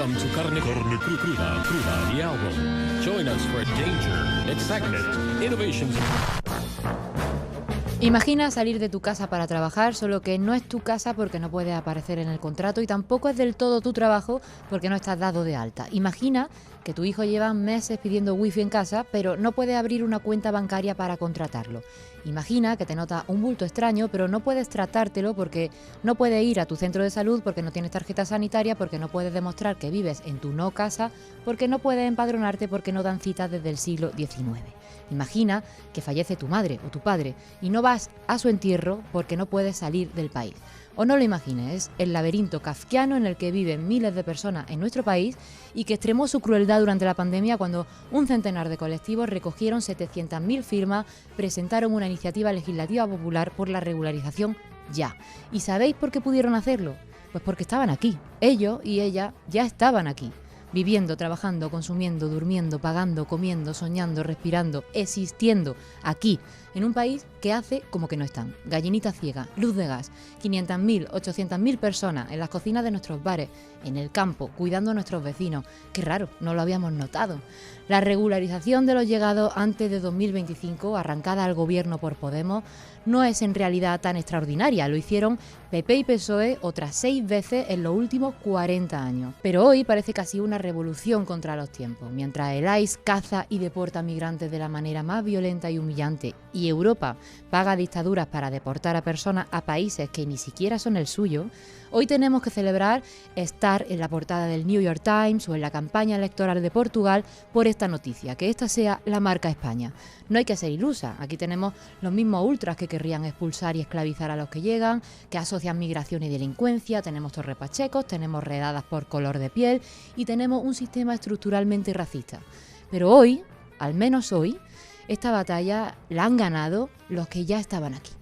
Welcome to Carne Cruda, the album. Join us for danger, excitement, innovations. Imagina salir de tu casa para trabajar, solo que no es tu casa porque no puedes aparecer en el contrato y tampoco es del todo tu trabajo porque no estás dado de alta. Imagina que tu hijo lleva meses pidiendo wifi en casa, pero no puede abrir una cuenta bancaria para contratarlo. Imagina que te nota un bulto extraño, pero no puedes tratártelo porque no puedes ir a tu centro de salud, porque no tienes tarjeta sanitaria, porque no puedes demostrar que vives en tu no casa, porque no puedes empadronarte, porque no dan citas desde el siglo XIX. Imagina que fallece tu madre o tu padre y no vas a su entierro porque no puedes salir del país. O no lo imagines, es el laberinto kafkiano en el que viven miles de personas en nuestro país y que extremó su crueldad durante la pandemia cuando un centenar de colectivos recogieron 700.000 firmas, presentaron una iniciativa legislativa popular por la regularización ya. ¿Y sabéis por qué pudieron hacerlo? Pues porque estaban aquí. Ellos y ella ya estaban aquí. Viviendo, trabajando, consumiendo, durmiendo, pagando, comiendo, soñando, respirando, existiendo aquí, en un país que hace como que no están. Gallinita ciega, luz de gas, 500.000, 800.000 personas en las cocinas de nuestros bares, en el campo, cuidando a nuestros vecinos. Qué raro, no lo habíamos notado. La regularización de los llegados antes de 2025, arrancada al gobierno por Podemos, no es en realidad tan extraordinaria. Lo hicieron PP y PSOE otras 6 veces en los últimos 40 años. Pero hoy parece casi una revolución contra los tiempos. Mientras el ICE caza y deporta migrantes de la manera más violenta y humillante y Europa paga dictaduras para deportar a personas a países que ni siquiera son el suyo, hoy tenemos que celebrar estar en la portada del New York Times o en la campaña electoral de Portugal por esta noticia, que esta sea la marca España. No hay que ser ilusa, aquí tenemos los mismos ultras que querrían expulsar y esclavizar a los que llegan, que asocian migración y delincuencia, tenemos torrepachecos, tenemos redadas por color de piel y tenemos un sistema estructuralmente racista. Pero hoy, al menos hoy, esta batalla la han ganado los que ya estaban aquí.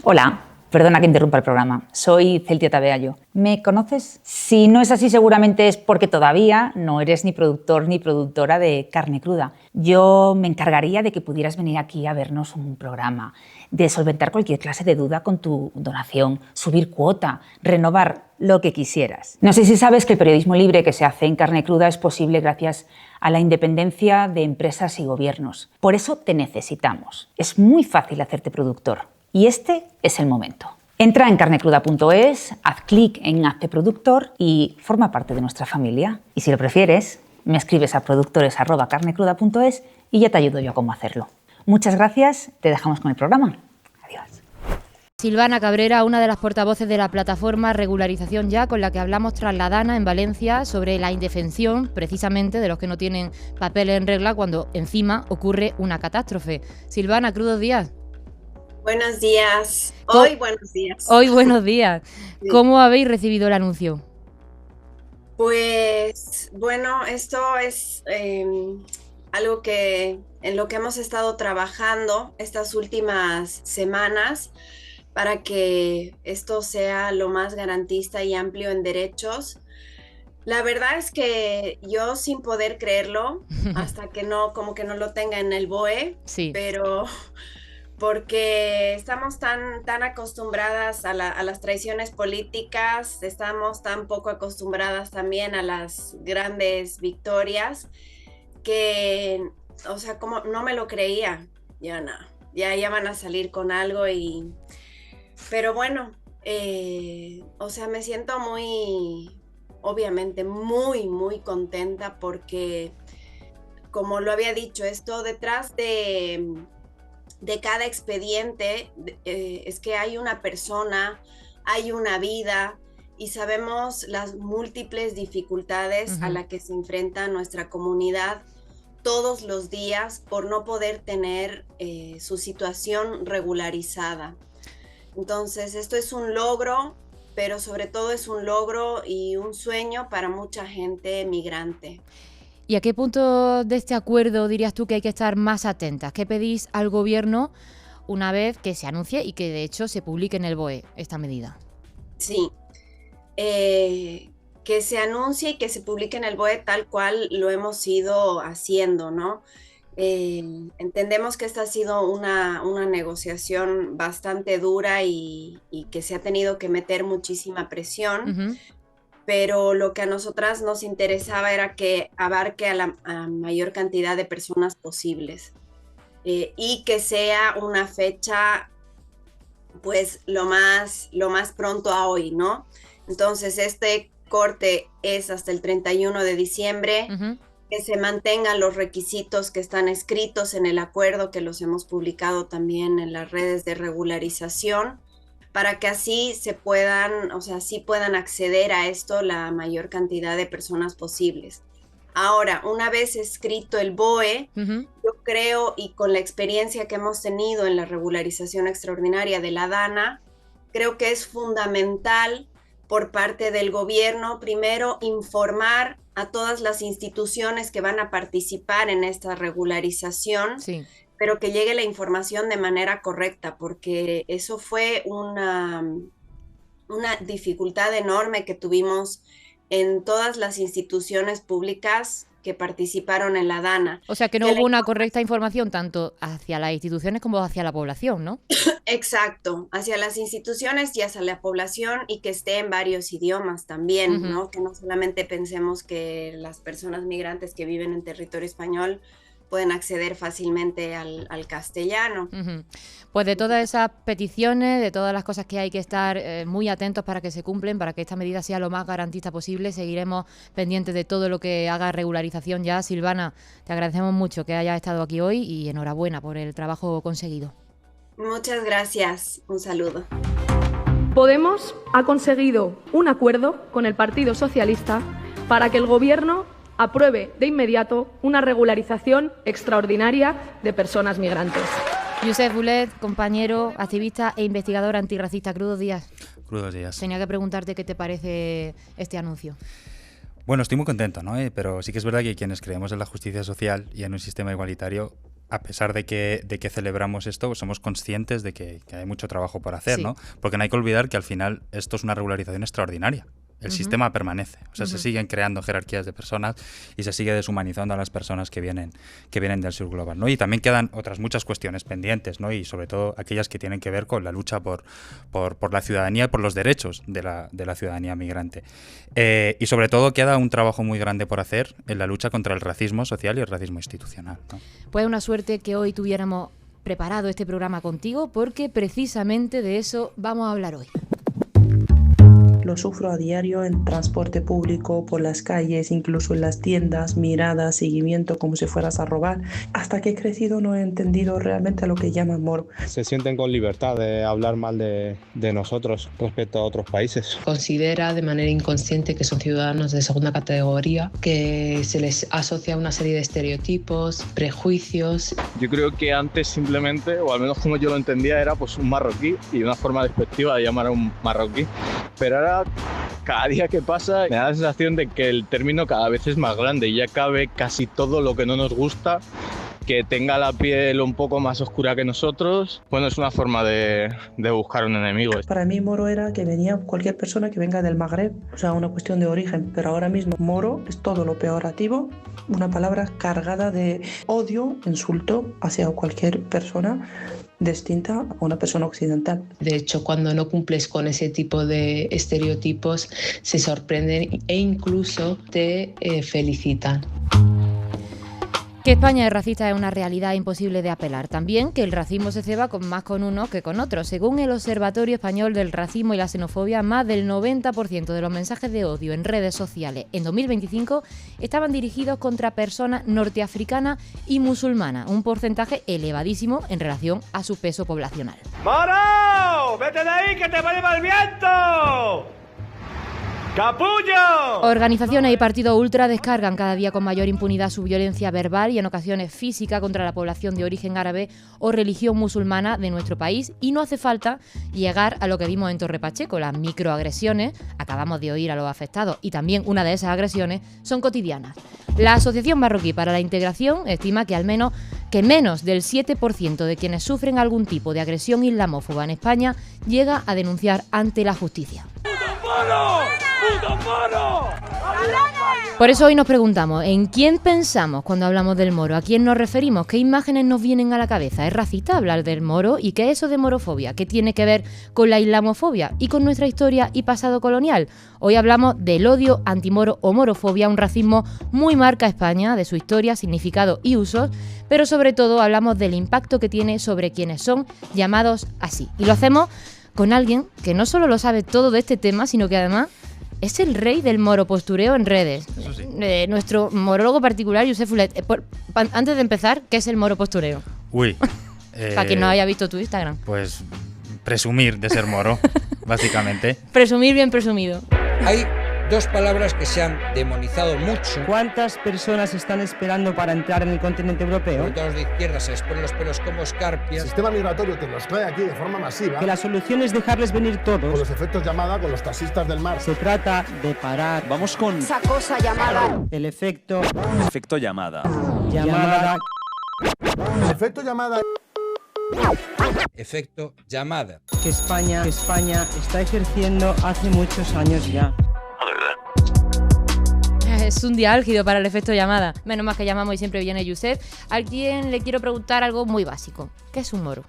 Hola, perdona que interrumpa el programa. Soy Celtia Tabeallo. ¿Me conoces? Si no es así, seguramente es porque todavía no eres ni productor ni productora de Carne Cruda. Yo me encargaría de que pudieras venir aquí a vernos un programa, de solventar cualquier clase de duda con tu donación, subir cuota, renovar lo que quisieras. No sé si sabes que el periodismo libre que se hace en Carne Cruda es posible gracias a la independencia de empresas y gobiernos. Por eso te necesitamos. Es muy fácil hacerte productor y este es el momento. Entra en carnecruda.es, haz clic en Hazte Productor y forma parte de nuestra familia. Y si lo prefieres, me escribes a productores@carnecruda.es y ya te ayudo yo a cómo hacerlo. Muchas gracias, te dejamos con el programa. Adiós. Silvana Cabrera, una de las portavoces de la plataforma Regularización Ya, con la que hablamos tras la Dana en Valencia sobre la indefensión, precisamente, de los que no tienen papeles en regla cuando encima ocurre una catástrofe. Silvana, crudos días. Buenos días. Hoy buenos días. Hoy buenos días. Sí. ¿Cómo habéis recibido el anuncio? Pues bueno, esto es algo en lo que hemos estado trabajando estas últimas semanas para que esto sea lo más garantista y amplio en derechos. La verdad es que yo sin poder creerlo, hasta que no lo tenga en el BOE, sí. Pero porque estamos tan acostumbradas a las traiciones políticas, estamos tan poco acostumbradas también a las grandes victorias, que, o sea, como no me lo creía, ya no, ya van a salir con algo pero bueno, o sea, me siento obviamente muy contenta porque, como lo había dicho, esto detrás de cada expediente es que hay una persona, hay una vida y sabemos las múltiples dificultades a las que se enfrenta nuestra comunidad todos los días por no poder tener su situación regularizada. Entonces, esto es un logro, pero sobre todo es un logro y un sueño para mucha gente migrante. ¿Y a qué punto de este acuerdo dirías tú que hay que estar más atentas? ¿Qué pedís al gobierno una vez que se anuncie y que de hecho se publique en el BOE esta medida? Sí, que se anuncie y que se publique en el BOE tal cual lo hemos ido haciendo, ¿no? Entendemos que esta ha sido una negociación bastante dura y que se ha tenido que meter muchísima presión. pero lo que a nosotras nos interesaba era que abarque a la mayor cantidad de personas posibles y que sea una fecha pues lo más pronto a hoy, ¿no? Entonces este corte es hasta el 31 de diciembre, que se mantengan los requisitos que están escritos en el acuerdo, que los hemos publicado también en las redes de regularización, para que así sí puedan acceder a esto la mayor cantidad de personas posibles. Ahora, una vez escrito el BOE, yo creo, y con la experiencia que hemos tenido en la regularización extraordinaria de la DANA, creo que es fundamental por parte del gobierno, primero, informar a todas las instituciones que van a participar en esta regularización, sí, pero que llegue la información de manera correcta, porque eso fue una dificultad enorme que tuvimos en todas las instituciones públicas que participaron en la DANA. O sea, que no hubo una correcta información tanto hacia las instituciones como hacia la población, ¿no? Exacto, hacia las instituciones y hacia la población, y que esté en varios idiomas también, ¿no? Que no solamente pensemos que las personas migrantes que viven en territorio español pueden acceder fácilmente al castellano. Pues de todas esas peticiones, de todas las cosas que hay que estar muy atentos para que se cumplen, para que esta medida sea lo más garantista posible, seguiremos pendientes de todo lo que haga regularización ya. Silvana, te agradecemos mucho que hayas estado aquí hoy y enhorabuena por el trabajo conseguido. Muchas gracias, un saludo. Podemos ha conseguido un acuerdo con el Partido Socialista para que el Gobierno apruebe de inmediato una regularización extraordinaria de personas migrantes. Josep Bulet, compañero, activista e investigador antirracista. Crudos días. Crudos días. Tenía que preguntarte qué te parece este anuncio. Bueno, estoy muy contento, ¿no? Pero sí que es verdad que quienes creemos en la justicia social y en un sistema igualitario, a pesar de que celebramos esto, somos conscientes de que hay mucho trabajo por hacer, sí, ¿no? Porque no hay que olvidar que al final esto es una regularización extraordinaria. El sistema permanece, o sea, se siguen creando jerarquías de personas y se sigue deshumanizando a las personas que vienen del sur global, ¿no? Y también quedan otras muchas cuestiones pendientes, ¿no? Y sobre todo aquellas que tienen que ver con la lucha por la ciudadanía y por los derechos de la ciudadanía migrante. Y sobre todo queda un trabajo muy grande por hacer en la lucha contra el racismo social y el racismo institucional, ¿no? Pues una suerte que hoy tuviéramos preparado este programa contigo, porque precisamente de eso vamos a hablar hoy. Lo sufro a diario en transporte público, por las calles, incluso en las tiendas, miradas, seguimiento como si fueras a robar. Hasta que he crecido no he entendido realmente a lo que llaman moro. Se sienten con libertad de hablar mal de nosotros respecto a otros países. Considera de manera inconsciente que son ciudadanos de segunda categoría, que se les asocia una serie de estereotipos, prejuicios. Yo creo que antes simplemente, o al menos como yo lo entendía, era pues un marroquí y una forma despectiva de llamar a un marroquí. Pero ahora, cada día que pasa, me da la sensación de que el término cada vez es más grande y ya cabe casi todo lo que no nos gusta, que tenga la piel un poco más oscura que nosotros. Bueno, es una forma de buscar un enemigo. Para mí moro era que venía cualquier persona que venga del Magreb, o sea, una cuestión de origen, pero ahora mismo moro es todo lo peyorativo, una palabra cargada de odio, insulto hacia cualquier persona distinta a una persona occidental. De hecho, cuando no cumples con ese tipo de estereotipos, se sorprenden e incluso te felicitan. Que España es racista es una realidad imposible de apelar. También que el racismo se ceba más con unos que con otros. Según el Observatorio Español del Racismo y la Xenofobia, más del 90% de los mensajes de odio en redes sociales en 2025 estaban dirigidos contra personas norteafricanas y musulmanas, un porcentaje elevadísimo en relación a su peso poblacional. ¡Moro! ¡Vete de ahí que te va a llevar el viento! ¡Capullo! Organizaciones y partidos ultra descargan cada día con mayor impunidad su violencia verbal y en ocasiones física contra la población de origen árabe o religión musulmana de nuestro país, y no hace falta llegar a lo que vimos en Torre Pacheco, las microagresiones. Acabamos de oír a los afectados y también una de esas agresiones son cotidianas. La Asociación Marroquí para la Integración estima que menos del 7% de quienes sufren algún tipo de agresión islamófoba en España llega a denunciar ante la justicia. ¡Puto mono! ¡Puto mono! Por eso hoy nos preguntamos, ¿en quién pensamos cuando hablamos del moro? ¿A quién nos referimos? ¿Qué imágenes nos vienen a la cabeza? ¿Es racista hablar del moro? ¿Y qué es eso de morofobia? ¿Qué tiene que ver con la islamofobia y con nuestra historia y pasado colonial? Hoy hablamos del odio antimoro o morofobia, un racismo muy marca a España, de su historia, significado y usos, pero sobre todo hablamos del impacto que tiene sobre quienes son llamados así. Y lo hacemos con alguien que no solo lo sabe todo de este tema, sino que además es el rey del moropostureo en redes. Eso sí. Nuestro morólogo particular, Josep Fulet. Antes de empezar, ¿qué es el moropostureo? Uy. Para quien no haya visto tu Instagram. Pues presumir de ser moro, básicamente. Presumir bien presumido. Hay dos palabras que se han demonizado mucho. ¿Cuántas personas están esperando para entrar en el continente europeo? Los de izquierda se les ponen los pelos como escarpias. El sistema migratorio que nos trae aquí de forma masiva. Que la solución es dejarles venir todos. Con los efectos llamada, con los taxistas del mar. Se trata de parar. Vamos con esa cosa llamada. El efecto. Efecto llamada. Llamada. El efecto llamada. Efecto llamada. Que España está ejerciendo hace muchos años ya. Es un día álgido para el efecto llamada. Menos mal que llamamos y siempre viene Josep. A quien le quiero preguntar algo muy básico. ¿Qué es un moro?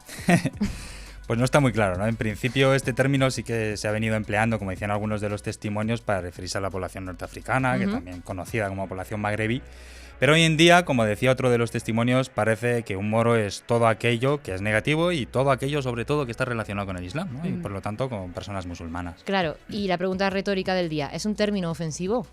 Pues no está muy claro, ¿no? En principio este término sí que se ha venido empleando, como decían algunos de los testimonios, para referirse a la población norteafricana, que también conocida como población magrebí. Pero hoy en día, como decía otro de los testimonios, parece que un moro es todo aquello que es negativo y todo aquello, sobre todo, que está relacionado con el Islam, ¿no? Y por lo tanto con personas musulmanas. Claro, y la pregunta retórica del día, ¿es un término ofensivo?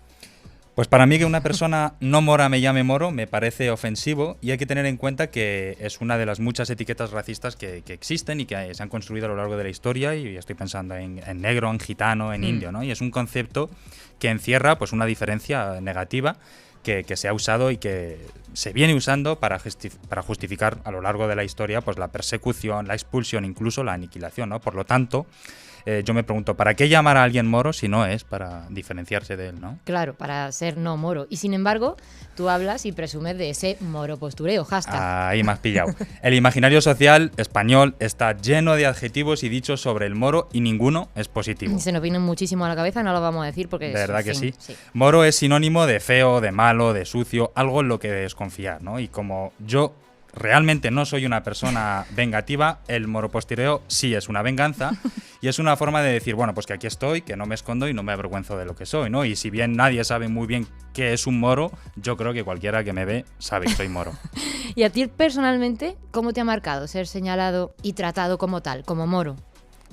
Pues para mí que una persona no mora me llame moro me parece ofensivo y hay que tener en cuenta que es una de las muchas etiquetas racistas que existen y que se han construido a lo largo de la historia, y estoy pensando en negro, en gitano, en indio, ¿no? Y es un concepto que encierra pues una diferencia negativa que se ha usado y que se viene usando para justificar a lo largo de la historia pues la persecución, la expulsión, incluso la aniquilación, ¿no? Por lo tanto, yo me pregunto, ¿para qué llamar a alguien moro si no es para diferenciarse de él, ¿no? Claro, para ser no moro. Y sin embargo, tú hablas y presumes de ese moropostureo, hashtag. Ahí me has pillado. El imaginario social español está lleno de adjetivos y dichos sobre el moro y ninguno es positivo. Se nos vienen muchísimo a la cabeza, no lo vamos a decir porque de verdad que sí. Moro es sinónimo de feo, de malo, de sucio, algo en lo que desconfiar, ¿no? Y como yo realmente no soy una persona vengativa, el moropostureo sí es una venganza y es una forma de decir, bueno, pues que aquí estoy, que no me escondo y no me avergüenzo de lo que soy, ¿no? Y si bien nadie sabe muy bien qué es un moro, yo creo que cualquiera que me ve sabe que soy moro. ¿Y a ti personalmente cómo te ha marcado ser señalado y tratado como tal, como moro?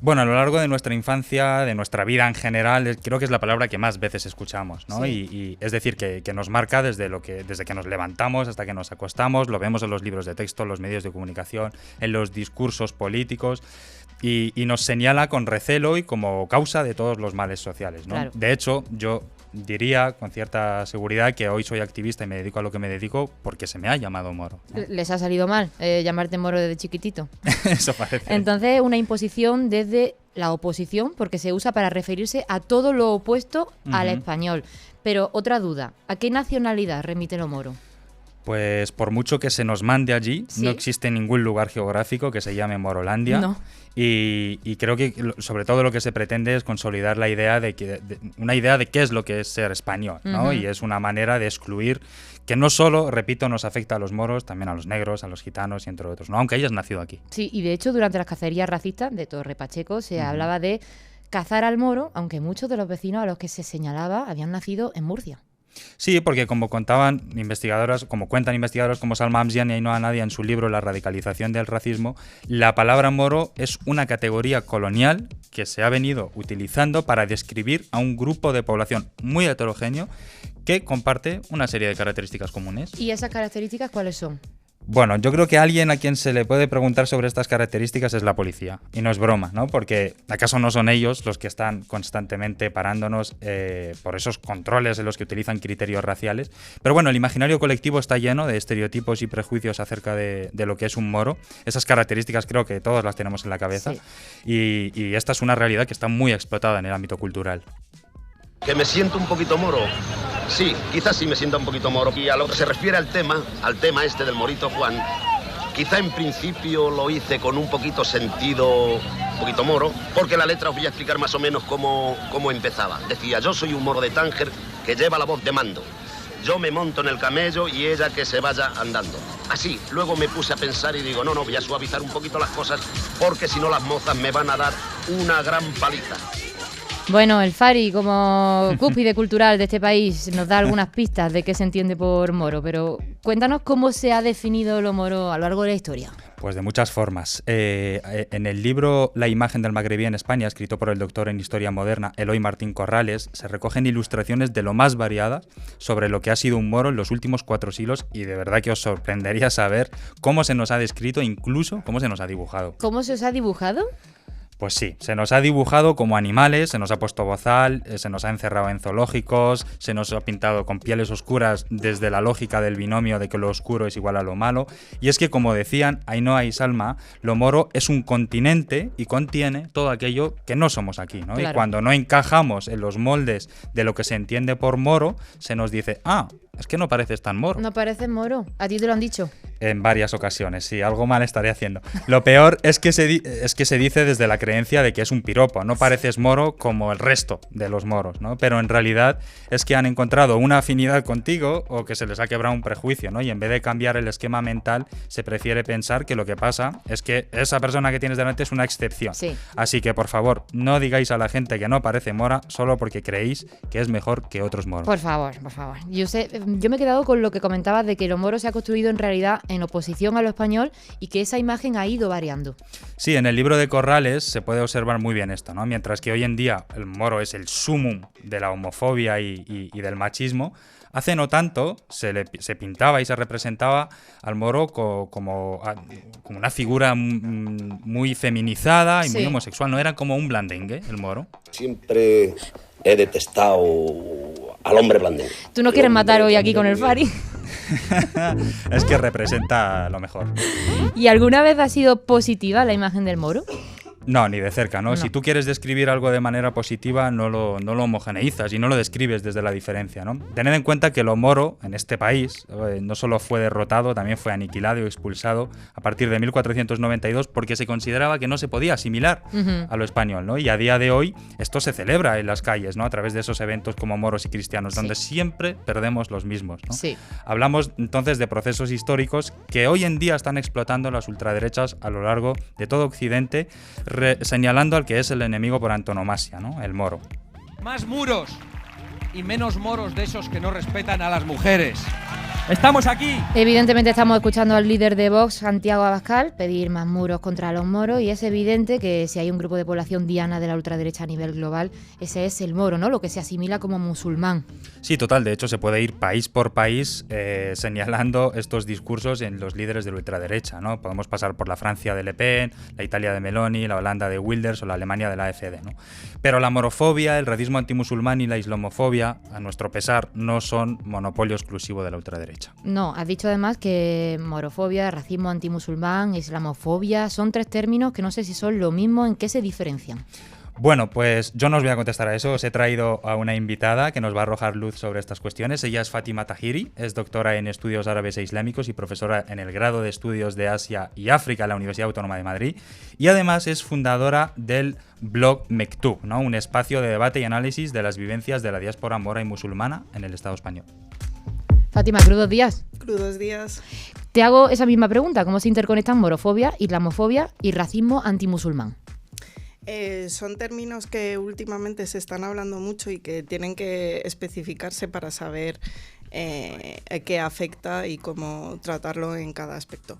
Bueno, a lo largo de nuestra infancia, de nuestra vida en general, creo que es la palabra que más veces escuchamos, ¿no? Sí. Y es decir, que nos marca desde que nos levantamos hasta que nos acostamos, lo vemos en los libros de texto, en los medios de comunicación, en los discursos políticos, y nos señala con recelo y como causa de todos los males sociales, ¿no? Claro. De hecho, yo diría con cierta seguridad que hoy soy activista y me dedico a lo que me dedico porque se me ha llamado moro, ¿no? ¿Les ha salido mal llamarte moro desde chiquitito? Eso parece. Entonces, una imposición desde la oposición, porque se usa para referirse a todo lo opuesto al español. Pero otra duda, ¿a qué nacionalidad remite lo moro? Pues por mucho que se nos mande allí, ¿Sí? no existe ningún lugar geográfico que se llame Morolandia. No. Y creo que sobre todo lo que se pretende es consolidar la idea una idea de qué es lo que es ser español, ¿no? Y es una manera de excluir que no solo, repito, nos afecta a los moros, también a los negros, a los gitanos y entre otros, ¿no? Aunque hayas nacido aquí. Sí, y de hecho durante las cacerías racistas de Torre Pacheco se hablaba de cazar al moro, aunque muchos de los vecinos a los que se señalaba habían nacido en Murcia. Sí, porque como cuentan investigadoras como Salma Amzian y Ainhoa Nadia en su libro La radicalización del racismo, la palabra moro es una categoría colonial que se ha venido utilizando para describir a un grupo de población muy heterogéneo que comparte una serie de características comunes. ¿Y esas características cuáles son? Bueno, yo creo que alguien a quien se le puede preguntar sobre estas características es la policía. Y no es broma, ¿no? Porque ¿acaso no son ellos los que están constantemente parándonos por esos controles en los que utilizan criterios raciales? Pero bueno, el imaginario colectivo está lleno de estereotipos y prejuicios acerca de lo que es un moro. Esas características creo que todos las tenemos en la cabeza. Sí. Y esta es una realidad que está muy explotada en el ámbito cultural. Que me siento un poquito moro. Sí, quizás sí me sienta un poquito moro. Y a lo que se refiere al tema este del morito Juan, quizá en principio lo hice con un poquito sentido, un poquito moro, porque la letra os voy a explicar más o menos cómo empezaba. Decía, yo soy un moro de Tánger que lleva la voz de mando. Yo me monto en el camello y ella que se vaya andando. Así, luego me puse a pensar y digo, no, voy a suavizar un poquito las cosas porque si no las mozas me van a dar una gran paliza. Bueno, el Fari, como cúspide cultural de este país, nos da algunas pistas de qué se entiende por moro, pero cuéntanos cómo se ha definido lo moro a lo largo de la historia. Pues de muchas formas. En el libro La imagen del magrebí en España, escrito por el doctor en Historia Moderna Eloy Martín Corrales, se recogen ilustraciones de lo más variadas sobre lo que ha sido un moro en los últimos 4 siglos y de verdad que os sorprendería saber cómo se nos ha descrito, incluso cómo se nos ha dibujado. ¿Cómo se os ha dibujado? Pues sí, se nos ha dibujado como animales, se nos ha puesto bozal, se nos ha encerrado en zoológicos, se nos ha pintado con pieles oscuras desde la lógica del binomio de que lo oscuro es igual a lo malo. Y es que, como decían Ainhoa y Salma, lo moro es un continente y contiene todo aquello que no somos aquí, ¿no? Claro. Y cuando no encajamos en los moldes de lo que se entiende por moro, se nos dice, es que no pareces tan moro. No pareces moro, a ti te lo han dicho. En varias ocasiones, sí, algo mal estaré haciendo. Lo peor es que se dice desde la creencia de que es un piropo, no pareces moro como el resto de los moros, ¿no? Pero en realidad es que han encontrado una afinidad contigo o que se les ha quebrado un prejuicio, ¿no? Y en vez de cambiar el esquema mental, se prefiere pensar que lo que pasa es que esa persona que tienes delante es una excepción. Sí. Así que, por favor, no digáis a la gente que no parece mora solo porque creéis que es mejor que otros moros. Por favor, por favor. Yo me he quedado con lo que comentabas de que lo moro se ha construido en realidad en oposición a lo español y que esa imagen ha ido variando. Sí, en el libro de Corrales se puede observar muy bien esto, ¿no? Mientras que hoy en día el moro es el sumum de la homofobia y del machismo, hace no tanto se pintaba y se representaba al moro como una figura muy feminizada y muy homosexual. No era como un blandengue, el moro. Siempre he detestado al hombre blandengue. ¿Tú no quieres matar hoy aquí con el Fari? Es que representa lo mejor. ¿Y alguna vez ha sido positiva la imagen del moro? No, ni de cerca, ¿no? No. Si tú quieres describir algo de manera positiva, no lo homogeneizas y no lo describes desde la diferencia, ¿no? Tened en cuenta que lo moro en este país no solo fue derrotado, también fue aniquilado y expulsado a partir de 1492 porque se consideraba que no se podía asimilar a lo español, ¿no? Y a día de hoy esto se celebra en las calles, ¿no? A través de esos eventos como moros y cristianos, donde siempre perdemos los mismos, ¿no? Sí. Hablamos entonces de procesos históricos que hoy en día están explotando las ultraderechas a lo largo de todo Occidente, señalando al que es el enemigo por antonomasia, ¿no? El moro. Más muros y menos moros de esos que no respetan a las mujeres. ¡Estamos aquí! Evidentemente estamos escuchando al líder de Vox, Santiago Abascal, pedir más muros contra los moros y es evidente que si hay un grupo de población diana de la ultraderecha a nivel global, ese es el moro, ¿no? Lo que se asimila como musulmán. Sí, total. De hecho, se puede ir país por país señalando estos discursos en los líderes de la ultraderecha, ¿no? Podemos pasar por la Francia de Le Pen, la Italia de Meloni, la Holanda de Wilders o la Alemania de la AfD, ¿no? Pero la morofobia, el racismo antimusulmán y la islamofobia, a nuestro pesar, no son monopolio exclusivo de la ultraderecha. No, has dicho además que morofobia, racismo antimusulmán, islamofobia, son 3 términos que no sé si son lo mismo, ¿en qué se diferencian? Bueno, pues yo no os voy a contestar a eso. Os he traído a una invitada que nos va a arrojar luz sobre estas cuestiones. Ella es Fátima Tahiri, es doctora en Estudios Árabes e Islámicos y profesora en el grado de Estudios de Asia y África en la Universidad Autónoma de Madrid. Y además es fundadora del blog Mektub, ¿no? Un espacio de debate y análisis de las vivencias de la diáspora mora y musulmana en el Estado español. Fátima, crudos días. Crudos días. Te hago esa misma pregunta. ¿Cómo se interconectan morofobia, islamofobia y racismo antimusulmán? Son términos que últimamente se están hablando mucho y que tienen que especificarse para saber qué afecta y cómo tratarlo en cada aspecto.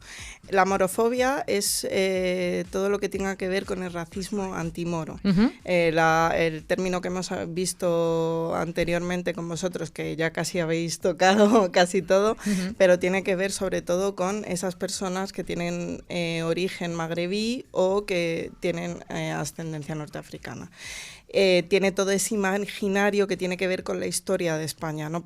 La morofobia es todo lo que tenga que ver con el racismo antimoro. El término que hemos visto anteriormente con vosotros, que ya casi habéis tocado casi todo, pero tiene que ver sobre todo con esas personas que tienen origen magrebí o que tienen ascendencia norteafricana. Tiene todo ese imaginario que tiene que ver con la historia de España, ¿no?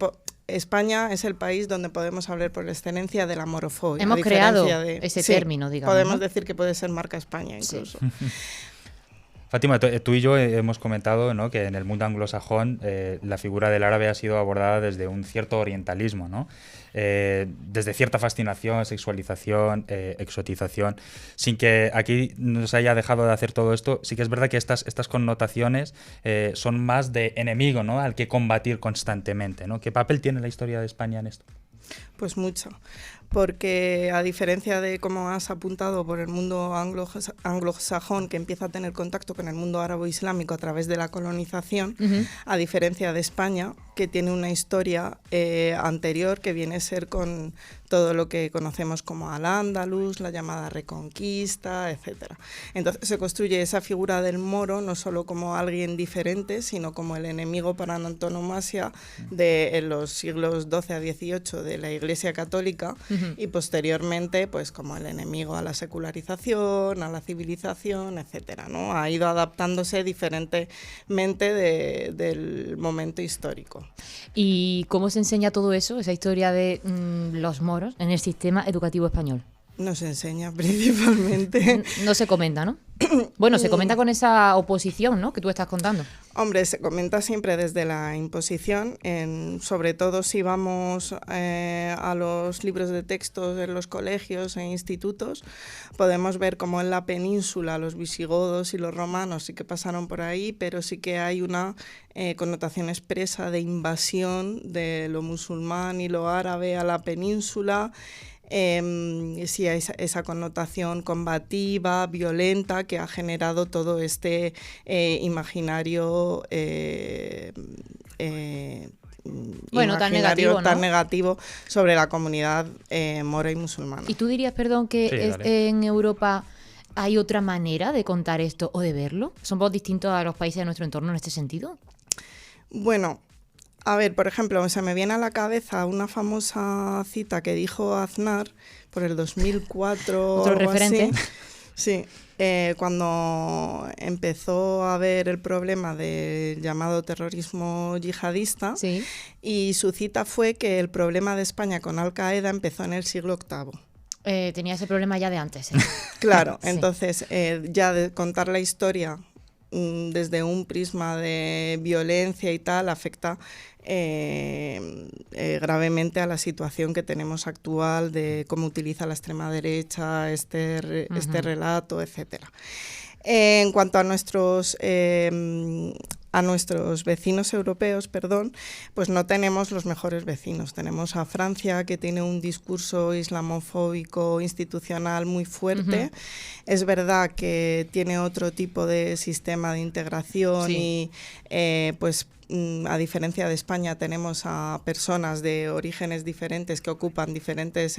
España es el país donde podemos hablar por excelencia de la morofobia. Hemos creado ese término, digamos. Podemos ¿no? decir que puede ser marca España incluso. Fátima, tú y yo hemos comentado, ¿no?, que en el mundo anglosajón la figura del árabe ha sido abordada desde un cierto orientalismo, ¿no? Desde cierta fascinación, sexualización, exotización, sin que aquí nos haya dejado de hacer todo esto. Sí que es verdad que estas connotaciones son más de enemigo, ¿no?, al que combatir constantemente, ¿no? ¿Qué papel tiene la historia de España en esto? Pues mucho, porque a diferencia de, como has apuntado, por el mundo anglosajón, que empieza a tener contacto con el mundo árabe-islámico a través de la colonización, a diferencia de España, que tiene una historia anterior que viene a ser con todo lo que conocemos como Al-Ándalus, la llamada Reconquista, etc. Entonces se construye esa figura del moro no solo como alguien diferente, sino como el enemigo para antonomasia de en los siglos XII a XVIII de la Iglesia Católica y posteriormente pues como el enemigo a la secularización, a la civilización, etc., ¿no? Ha ido adaptándose diferentemente del momento histórico. ¿Y cómo se enseña todo eso, esa historia de los moros, en el sistema educativo español? No se enseña principalmente. No se comenta, ¿no? Bueno, se comenta con esa oposición, ¿no?, que tú estás contando. Hombre, se comenta siempre desde la imposición, sobre todo si vamos a los libros de textos en los colegios e institutos, podemos ver cómo en la península los visigodos y los romanos sí que pasaron por ahí, pero sí que hay una connotación expresa de invasión de lo musulmán y lo árabe a la península. Sí, esa connotación combativa, violenta, que ha generado todo este imaginario tan negativo, ¿no?, tan negativo sobre la comunidad mora y musulmana. ¿Y tú dirías, perdón, que en Europa hay otra manera de contar esto o de verlo? ¿Somos distintos a los países de nuestro entorno en este sentido? Bueno, a ver, por ejemplo, se me viene a la cabeza una famosa cita que dijo Aznar por el 2004. Otro referente. Así. Sí, cuando empezó a haber el problema del llamado terrorismo yihadista, sí, y su cita fue que el problema de España con Al-Qaeda empezó en el siglo VIII. Tenía ese problema ya de antes. Claro, sí. Entonces ya de contar la historia desde un prisma de violencia y tal afecta gravemente a la situación que tenemos actual de cómo utiliza la extrema derecha este relato, etcétera. En cuanto a nuestros vecinos europeos, pues no tenemos los mejores vecinos. Tenemos a Francia, que tiene un discurso islamofóbico institucional muy fuerte. Es verdad que tiene otro tipo de sistema de integración y pues a diferencia de España tenemos a personas de orígenes diferentes que ocupan diferentes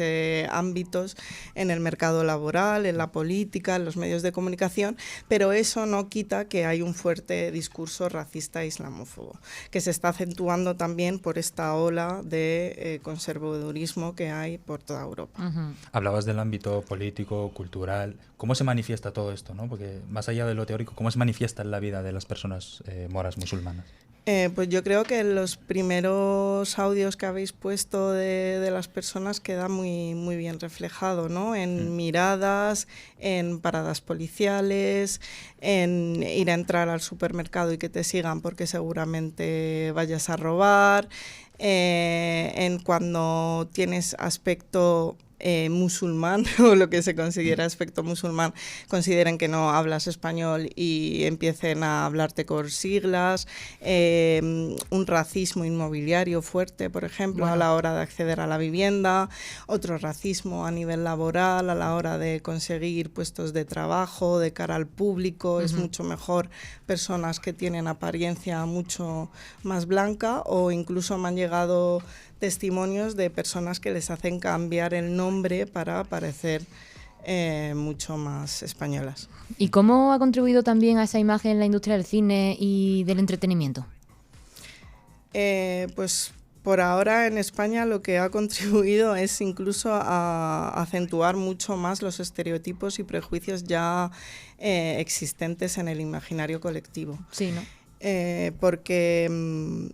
ámbitos en el mercado laboral, en la política, en los medios de comunicación, pero eso no quita que hay un fuerte discurso racista e islamófobo, que se está acentuando también por esta ola de conservadurismo que hay por toda Europa. Hablabas del ámbito político, cultural. ¿Cómo se manifiesta todo esto, ¿no? Porque más allá de lo teórico, ¿cómo se manifiesta en la vida de las personas moras musulmanas? Pues yo creo que los primeros audios que habéis puesto de las personas queda muy, muy bien reflejado, ¿no? En miradas, en paradas policiales, en ir a entrar al supermercado y que te sigan porque seguramente vayas a robar, en cuando tienes aspecto musulmán o lo que se considera aspecto musulmán, consideren que no hablas español y empiecen a hablarte con siglas, un racismo inmobiliario fuerte, por ejemplo, a la hora de acceder a la vivienda, otro racismo a nivel laboral, a la hora de conseguir puestos de trabajo, de cara al público, es mucho mejor personas que tienen apariencia mucho más blanca, o incluso me han llegado testimonios de personas que les hacen cambiar el nombre para parecer mucho más españolas. ¿Y cómo ha contribuido también a esa imagen la industria del cine y del entretenimiento? Pues por ahora en España lo que ha contribuido es incluso a acentuar mucho más los estereotipos y prejuicios ya existentes en el imaginario colectivo. Sí, ¿no? Porque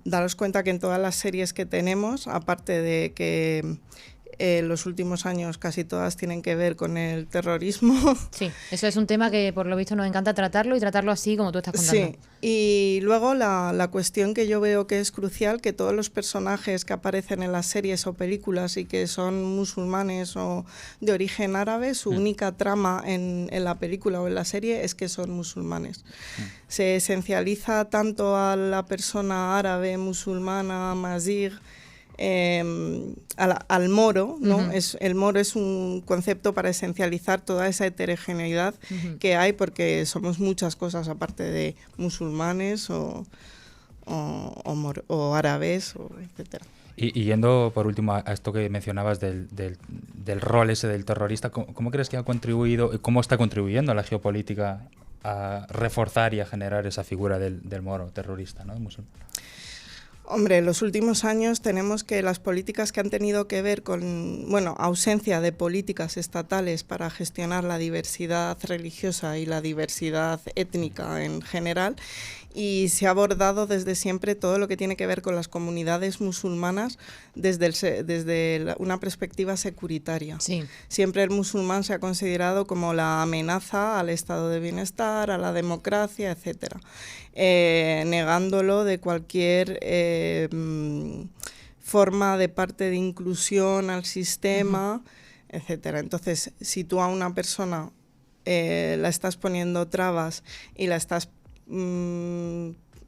daros cuenta que en todas las series que tenemos, aparte de que los últimos años casi todas tienen que ver con el terrorismo. Sí, eso es un tema que por lo visto nos encanta tratarlo y tratarlo así como tú estás contando. Sí, y luego la cuestión que yo veo que es crucial, que todos los personajes que aparecen en las series o películas y que son musulmanes o de origen árabe, su única trama en la película o en la serie es que son musulmanes. Se esencializa tanto a la persona árabe, musulmana, mazigh, al moro, ¿no? El moro es un concepto para esencializar toda esa heterogeneidad que hay, porque somos muchas cosas aparte de musulmanes o árabes, etcétera. Y yendo por último a esto que mencionabas del rol ese del terrorista, ¿cómo crees que ha contribuido, cómo está contribuyendo a la geopolítica a reforzar y a generar esa figura del moro terrorista, ¿no? Hombre, en los últimos años tenemos que las políticas que han tenido que ver con, ausencia de políticas estatales para gestionar la diversidad religiosa y la diversidad étnica en general, y se ha abordado desde siempre todo lo que tiene que ver con las comunidades musulmanas desde una perspectiva securitaria. Sí. Siempre el musulmán se ha considerado como la amenaza al estado de bienestar, a la democracia, etcétera, negándolo de cualquier forma de parte de inclusión al sistema, etcétera. Entonces, si tú a una persona la estás poniendo trabas y la estás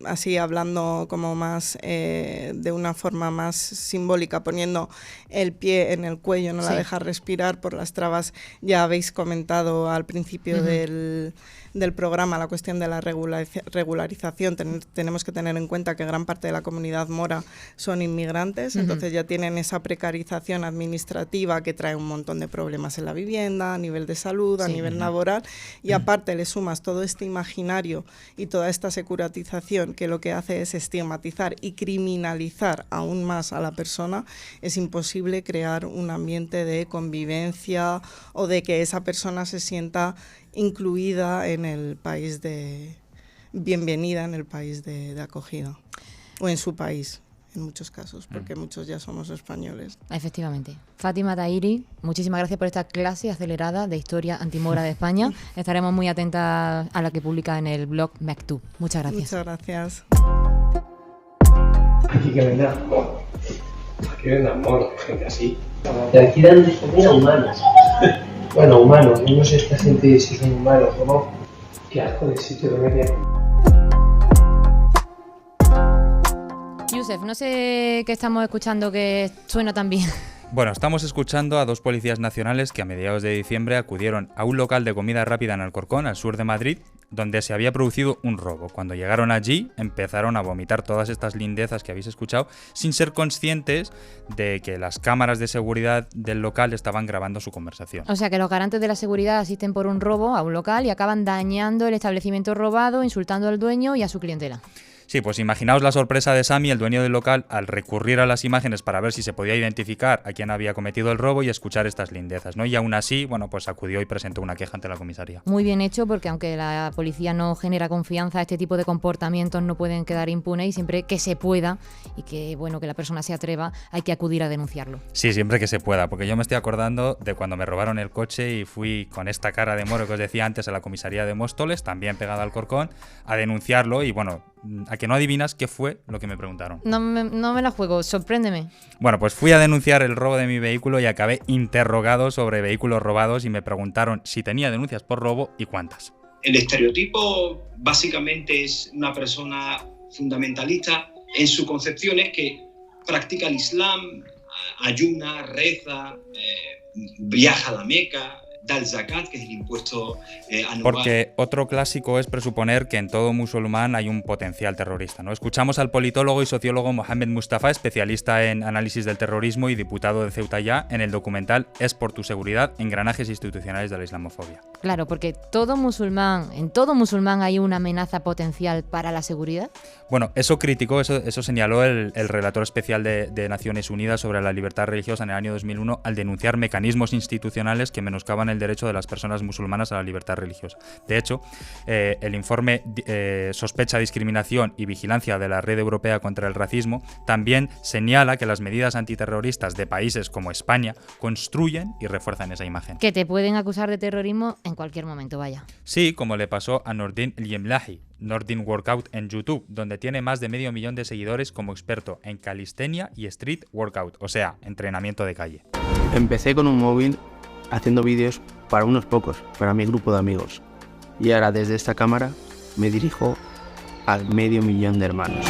así hablando como más de una forma más simbólica, poniendo el pie en el cuello, no la dejas respirar por las trabas, ya habéis comentado al principio del programa la cuestión de la regularización. Tenemos que tener en cuenta que gran parte de la comunidad mora son inmigrantes, entonces ya tienen esa precarización administrativa que trae un montón de problemas en la vivienda, a nivel de salud, a nivel laboral, y aparte le sumas todo este imaginario y toda esta securatización que lo que hace es estigmatizar y criminalizar aún más a la persona. Es imposible crear un ambiente de convivencia o de que esa persona se sienta incluida en el país bienvenida en el país de acogida, o en su país, en muchos casos, porque muchos ya somos españoles. Efectivamente. Fátima Tahiri, muchísimas gracias por esta clase acelerada de historia antimora de España. Estaremos muy atentas a la que publica en el blog Mektub. Muchas gracias. Muchas gracias. Aquí que ven amor. Aquí ven amor de gente así. De aquí dan también a humanos. Bueno, humanos, yo no sé esta gente si son humanos o no. Qué asco de sitio de media. Yusef, no sé qué estamos escuchando que suena tan bien. Bueno, estamos escuchando a dos policías nacionales que a mediados de diciembre acudieron a un local de comida rápida en Alcorcón, al sur de Madrid, donde se había producido un robo. Cuando llegaron allí, empezaron a vomitar todas estas lindezas que habéis escuchado, sin ser conscientes de que las cámaras de seguridad del local estaban grabando su conversación. O sea, que los garantes de la seguridad asisten por un robo a un local y acaban dañando el establecimiento robado, insultando al dueño y a su clientela. Sí, pues imaginaos la sorpresa de Sami, el dueño del local, al recurrir a las imágenes para ver si se podía identificar a quién había cometido el robo y escuchar estas lindezas, ¿no? Y aún así, bueno, pues acudió y presentó una queja ante la comisaría. Muy bien hecho, porque aunque la policía no genera confianza, este tipo de comportamientos no pueden quedar impunes y siempre que se pueda y que, bueno, que la persona se atreva, hay que acudir a denunciarlo. Sí, siempre que se pueda, porque yo me estoy acordando de cuando me robaron el coche y fui con esta cara de moro que os decía antes a la comisaría de Móstoles, también pegada al Alcorcón, a denunciarlo y, bueno, a que no adivinas qué fue lo que me preguntaron. No me la juego, sorpréndeme. Bueno, pues fui a denunciar el robo de mi vehículo y acabé interrogado sobre vehículos robados y me preguntaron si tenía denuncias por robo y cuántas. El estereotipo básicamente es una persona fundamentalista en su concepción, es que practica el Islam, ayuna, reza, viaja a la Meca, da el zakat, que es el impuesto anual. Porque otro clásico es presuponer que en todo musulmán hay un potencial terrorista, ¿no? Escuchamos al politólogo y sociólogo Mohamed Mustafa, especialista en análisis del terrorismo y diputado de Ceuta Ya, en el documental Es por tu seguridad, engranajes institucionales de la islamofobia. Claro, porque en todo musulmán hay una amenaza potencial para la seguridad. Bueno, eso criticó, eso señaló el relator especial de Naciones Unidas sobre la libertad religiosa en el año 2001 al denunciar mecanismos institucionales que menoscaban el derecho de las personas musulmanas a la libertad religiosa. De hecho, el informe Sospecha, discriminación y vigilancia de la Red Europea contra el Racismo también señala que las medidas antiterroristas de países como España construyen y refuerzan esa imagen. Que te pueden acusar de terrorismo en cualquier momento, vaya. Sí, como le pasó a Nordin Yemlahi, Nordin Workout en YouTube, donde tiene más de 500.000 de seguidores como experto en calistenia y street workout, o sea, entrenamiento de calle. Empecé con un móvil haciendo vídeos para unos pocos, para mi grupo de amigos. Y ahora desde esta cámara me dirijo al 500.000 de hermanos.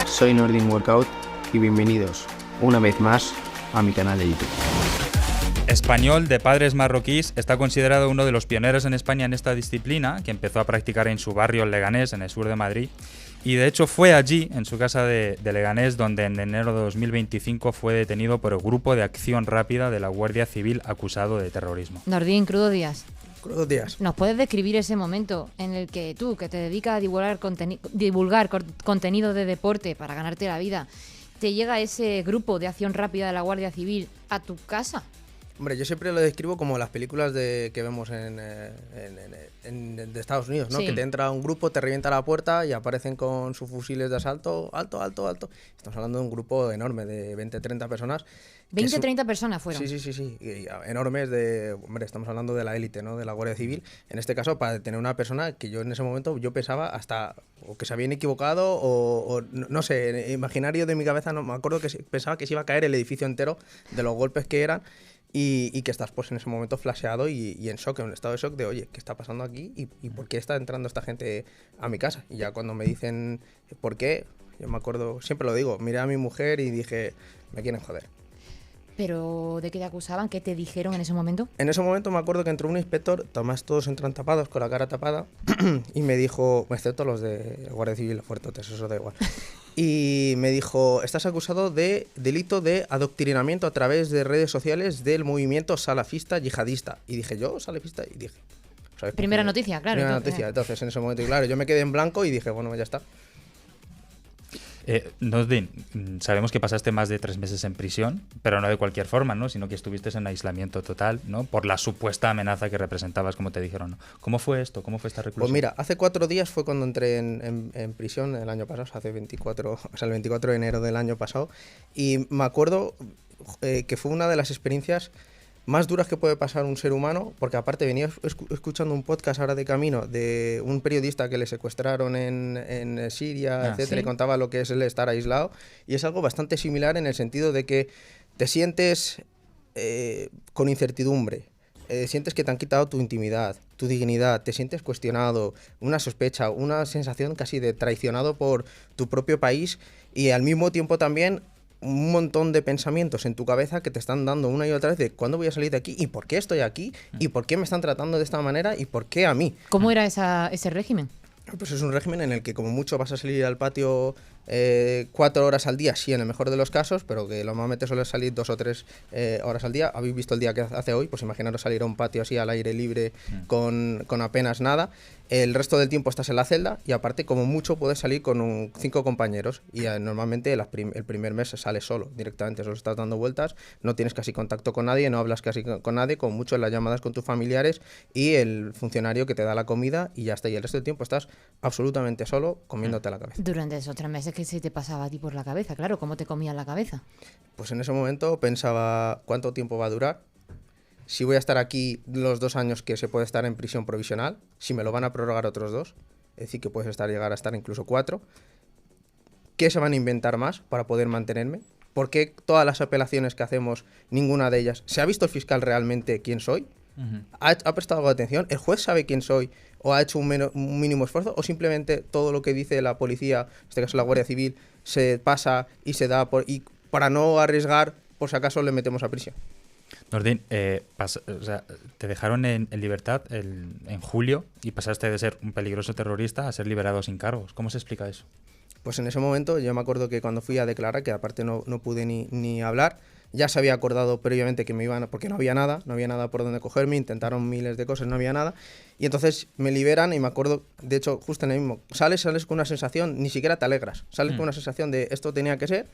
Soy Nordin Workout y bienvenidos una vez más a mi canal de YouTube. Español de padres marroquíes, está considerado uno de los pioneros en España en esta disciplina, que empezó a practicar en su barrio Leganés, en el sur de Madrid, y de hecho fue allí, en su casa de Leganés, donde en enero de 2025 fue detenido por el Grupo de Acción Rápida de la Guardia Civil acusado de terrorismo. Nordin, Crudo Díaz. Crudos días. ¿Nos puedes describir ese momento en el que tú, que te dedicas a divulgar contenido de deporte para ganarte la vida, te llega ese Grupo de Acción Rápida de la Guardia Civil a tu casa? Hombre, yo siempre lo describo como las películas que vemos de Estados Unidos, ¿no? Sí. Que te entra un grupo, te revienta la puerta y aparecen con sus fusiles de asalto, alto. Estamos hablando de un grupo enorme, de 20-30 personas. 20-30 personas fueron. Sí. Y enormes hombre, estamos hablando de la élite, ¿no? De la Guardia Civil. En este caso, para detener una persona que yo en ese momento yo pensaba hasta o que se habían equivocado o no sé, imaginario de mi cabeza, no me acuerdo que pensaba que se iba a caer el edificio entero de los golpes que eran. Y que estás pues en ese momento flasheado y en shock, en un estado de shock de, oye, ¿qué está pasando aquí? ¿Y por qué está entrando esta gente a mi casa? Y ya cuando me dicen por qué, yo me acuerdo, siempre lo digo, miré a mi mujer y dije, me quieren joder. ¿Pero de qué te acusaban? ¿Qué te dijeron en ese momento? En ese momento me acuerdo que entró un inspector, además todos entran tapados, con la cara tapada, y me dijo, excepto los de Guardia Civil, fuertotes, eso da igual. Y me dijo, estás acusado de delito de adoctrinamiento a través de redes sociales del movimiento salafista yihadista. Y dije, ¿yo salafista? Y dije... Primera noticia, claro. Primera noticia, entonces en ese momento, y claro, yo me quedé en blanco y dije, bueno, ya está. Nordin, sabemos que pasaste más de 3 meses en prisión, pero no de cualquier forma, ¿no? Sino que estuviste en aislamiento total, ¿no? Por la supuesta amenaza que representabas, como te dijeron, ¿no? ¿Cómo fue esto? ¿Cómo fue esta reclusión? Pues mira, hace 4 días fue cuando entré en prisión el año pasado, el 24 de enero del año pasado, y me acuerdo que fue una de las experiencias más duras que puede pasar un ser humano, porque aparte venía escuchando un podcast ahora de camino de un periodista que le secuestraron en Siria, etcétera, y contaba lo que es el estar aislado, y es algo bastante similar en el sentido de que te sientes con incertidumbre, sientes que te han quitado tu intimidad, tu dignidad, te sientes cuestionado, una sospecha, una sensación casi de traicionado por tu propio país, y al mismo tiempo también un montón de pensamientos en tu cabeza que te están dando una y otra vez de cuándo voy a salir de aquí y por qué estoy aquí y por qué me están tratando de esta manera y por qué a mí. ¿Cómo era ese régimen? Pues es un régimen en el que como mucho vas a salir al patio 4 horas al día, sí, en el mejor de los casos, pero que normalmente suele salir 2 o 3 horas al día. Habéis visto el día que hace hoy, pues imaginaros salir a un patio así al aire libre con apenas nada. El resto del tiempo estás en la celda y aparte como mucho puedes salir con 5 compañeros y normalmente el primer mes sales solo, directamente, solo estás dando vueltas, no tienes casi contacto con nadie, no hablas casi con nadie, con mucho en las llamadas con tus familiares y el funcionario que te da la comida y ya está. Y el resto del tiempo estás absolutamente solo comiéndote la cabeza. Durante esos 3 meses, ¿qué se te pasaba a ti por la cabeza? Claro, ¿cómo te comías la cabeza? Pues en ese momento pensaba cuánto tiempo va a durar, si voy a estar aquí los 2 años que se puede estar en prisión provisional, si me lo van a prorrogar otros 2, es decir, que puedes llegar a estar incluso 4, ¿qué se van a inventar más para poder mantenerme? ¿Por qué todas las apelaciones que hacemos, ninguna de ellas? ¿Se ha visto el fiscal realmente quién soy? ¿Ha prestado algo de atención? ¿El juez sabe quién soy o ha hecho un mínimo esfuerzo? ¿O simplemente todo lo que dice la policía, en este caso la Guardia Civil, se pasa y se da y para no arriesgar, por si acaso le metemos a prisión? Nordin, te dejaron en libertad en julio y pasaste de ser un peligroso terrorista a ser liberado sin cargos. ¿Cómo se explica eso? Pues en ese momento yo me acuerdo que cuando fui a declarar, que aparte no pude ni hablar, ya se había acordado previamente que me iban, porque no había nada por donde cogerme, intentaron miles de cosas, no había nada, y entonces me liberan y me acuerdo, de hecho, justo en el mismo, sales con una sensación, ni siquiera te alegras, sales con una sensación de esto tenía que ser.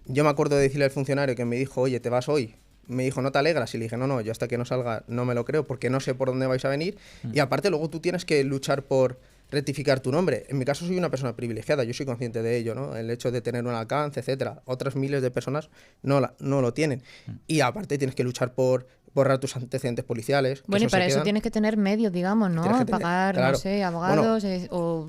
Yo me acuerdo de decirle al funcionario que me dijo, oye, te vas hoy, me dijo, ¿no te alegras? Y le dije, no, yo hasta que no salga no me lo creo porque no sé por dónde vais a venir. Y aparte luego tú tienes que luchar por rectificar tu nombre. En mi caso soy una persona privilegiada, yo soy consciente de ello, ¿no? El hecho de tener un alcance, etcétera. Otras miles de personas no lo tienen. Y aparte tienes que luchar por borrar tus antecedentes policiales. Bueno, y para eso tienes que tener medios, digamos, ¿no? Pagar, claro, no sé, abogados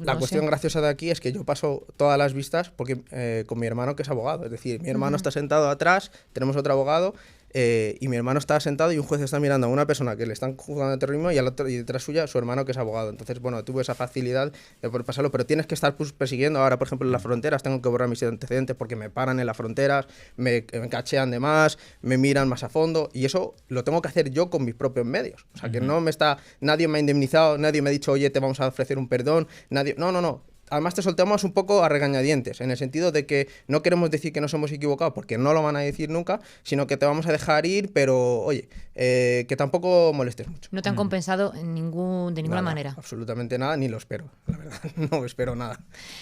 la cuestión graciosa de aquí es que yo paso todas las vistas porque con mi hermano, que es abogado. Es decir, mi hermano está sentado atrás, tenemos otro abogado, y mi hermano está sentado y un juez está mirando a una persona que le están juzgando de terrorismo y detrás suya su hermano, que es abogado. Entonces, bueno, tuve esa facilidad de poder pasarlo, pero tienes que estar persiguiendo. Ahora, por ejemplo, en las fronteras tengo que borrar mis antecedentes porque me paran en las fronteras, me cachean de más, me miran más a fondo, y eso lo tengo que hacer yo con mis propios medios. O sea, que nadie me ha indemnizado, nadie me ha dicho, oye, te vamos a ofrecer un perdón, nadie... No. Además te soltamos un poco a regañadientes, en el sentido de que no queremos decir que nos hemos equivocado, porque no lo van a decir nunca, sino que te vamos a dejar ir, pero oye, que tampoco molestes mucho. No te han compensado de ninguna manera. Absolutamente nada, ni lo espero, la verdad, no espero nada.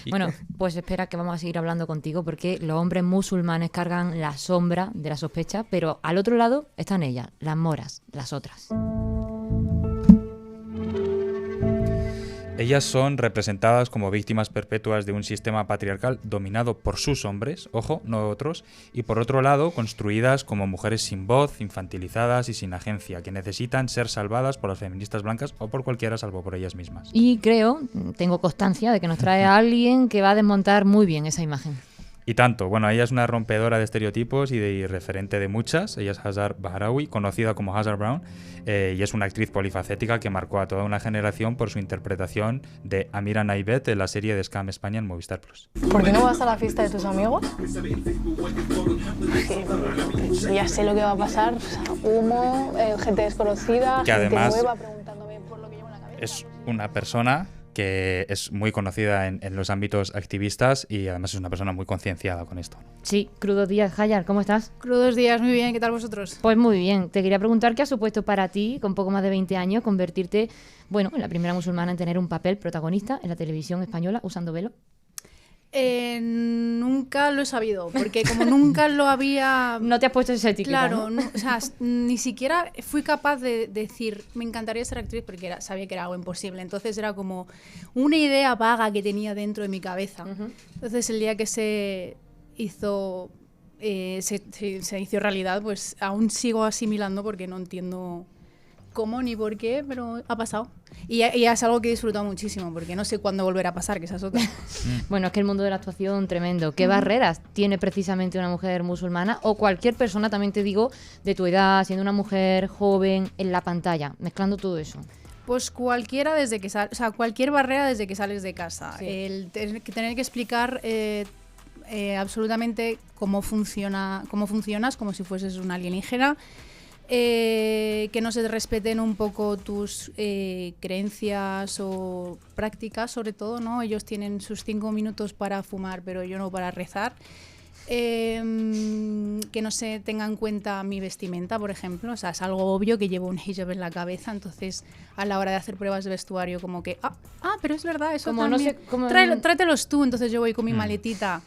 Bueno, pues espera que vamos a seguir hablando contigo, porque los hombres musulmanes cargan la sombra de la sospecha, pero al otro lado están ellas, las moras, las otras. Ellas son representadas como víctimas perpetuas de un sistema patriarcal dominado por sus hombres, ojo, no otros, y por otro lado construidas como mujeres sin voz, infantilizadas y sin agencia, que necesitan ser salvadas por las feministas blancas o por cualquiera salvo por ellas mismas. Y tengo constancia de que nos trae a alguien que va a desmontar muy bien esa imagen. Y tanto, bueno, ella es una rompedora de estereotipos y referente de muchas. Ella es Hazar Bahraoui, conocida como Hazar Brown, y es una actriz polifacética que marcó a toda una generación por su interpretación de Amira Naibet en la serie de Scam España en Movistar Plus. ¿Por qué no vas a la fiesta de tus amigos? Ya sé lo que va a pasar, o sea, humo, gente desconocida, que gente además nueva preguntándome por lo que llevo en la cabeza. Es una persona que es muy conocida en los ámbitos activistas y además es una persona muy concienciada con esto. Sí, crudos días, Hayar, ¿cómo estás? Crudos días, muy bien, ¿qué tal vosotros? Pues muy bien, te quería preguntar qué ha supuesto para ti, con poco más de 20 años, convertirte, en la primera musulmana en tener un papel protagonista en la televisión española usando velo. Nunca lo he sabido, porque como nunca lo había... No te has puesto esa etiqueta, Claro, ¿no? o sea, ni siquiera fui capaz de decir, me encantaría ser actriz, porque sabía que era algo imposible. Entonces era como una idea vaga que tenía dentro de mi cabeza. Entonces el día que se hizo realidad, pues aún sigo asimilando porque no entiendo cómo ni por qué, pero ha pasado. Y es algo que he disfrutado muchísimo, porque no sé cuándo volverá a pasar, que esa es otra. Bueno, es que el mundo de la actuación, tremendo. ¿Qué barreras tiene precisamente una mujer musulmana o cualquier persona, también te digo, de tu edad, siendo una mujer joven, en la pantalla, mezclando todo eso? Pues cualquiera cualquier barrera desde que sales de casa. Sí. El tener que explicar absolutamente cómo funcionas, como si fueses una alienígena. Que no se respeten un poco tus creencias o prácticas, sobre todo, ¿no? Ellos tienen sus 5 minutos para fumar, pero yo no para rezar. Que no se tenga en cuenta mi vestimenta, por ejemplo. O sea, es algo obvio que llevo un hijab en la cabeza, entonces a la hora de hacer pruebas de vestuario como que, pero es verdad, eso como también. No sé, como... Tráetelos tú, entonces yo voy con mi maletita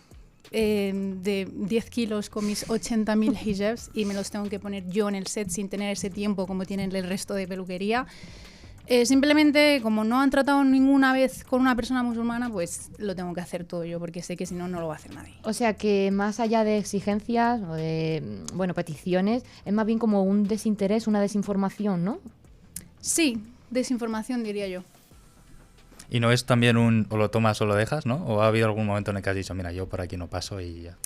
de 10 kilos con mis 80.000 hijabs y me los tengo que poner yo en el set sin tener ese tiempo como tienen el resto de peluquería. Simplemente, como no han tratado ninguna vez con una persona musulmana, pues lo tengo que hacer todo yo, porque sé que si no, no lo va a hacer nadie. O sea que más allá de exigencias o de peticiones, es más bien como un desinterés, una desinformación, ¿no? Sí, desinformación diría yo. Y no es también o lo tomas o lo dejas, ¿no? ¿O ha habido algún momento en el que has dicho, mira, yo por aquí no paso y ya?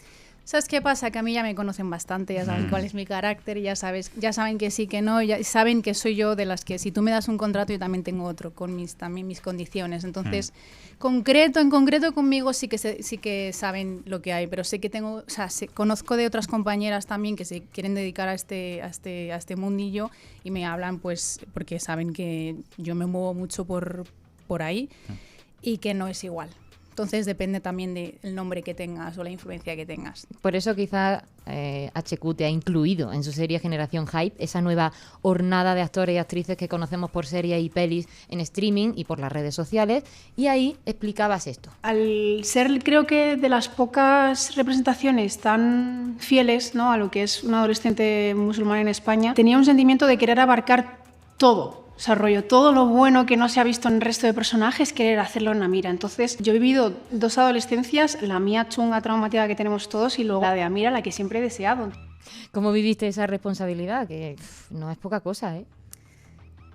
¿Sabes qué pasa? Que a mí ya me conocen bastante, ya saben cuál es mi carácter, ya saben que sí, que no, ya saben que soy yo de las que si tú me das un contrato yo también tengo otro, con mis condiciones. Entonces, en concreto conmigo sí que saben lo que hay, pero sé que conozco de otras compañeras también que se quieren dedicar a este mundillo y me hablan pues porque saben que yo me muevo mucho por ahí y que no es igual. Entonces depende también del nombre que tengas o la influencia que tengas. Por eso quizás HQ te ha incluido en su serie Generación Hype, esa nueva hornada de actores y actrices que conocemos por series y pelis en streaming y por las redes sociales, y ahí explicabas esto. Al ser, creo que, de las pocas representaciones tan fieles, ¿no?, a lo que es un adolescente musulmán en España, tenía un sentimiento de querer abarcar todo. O sea, rollo, todo lo bueno que no se ha visto en el resto de personajes, querer hacerlo en Amira. Entonces, yo he vivido 2 adolescencias, la mía chunga, traumática que tenemos todos, y luego la de Amira, la que siempre he deseado. ¿Cómo viviste esa responsabilidad? Que no es poca cosa, ¿eh?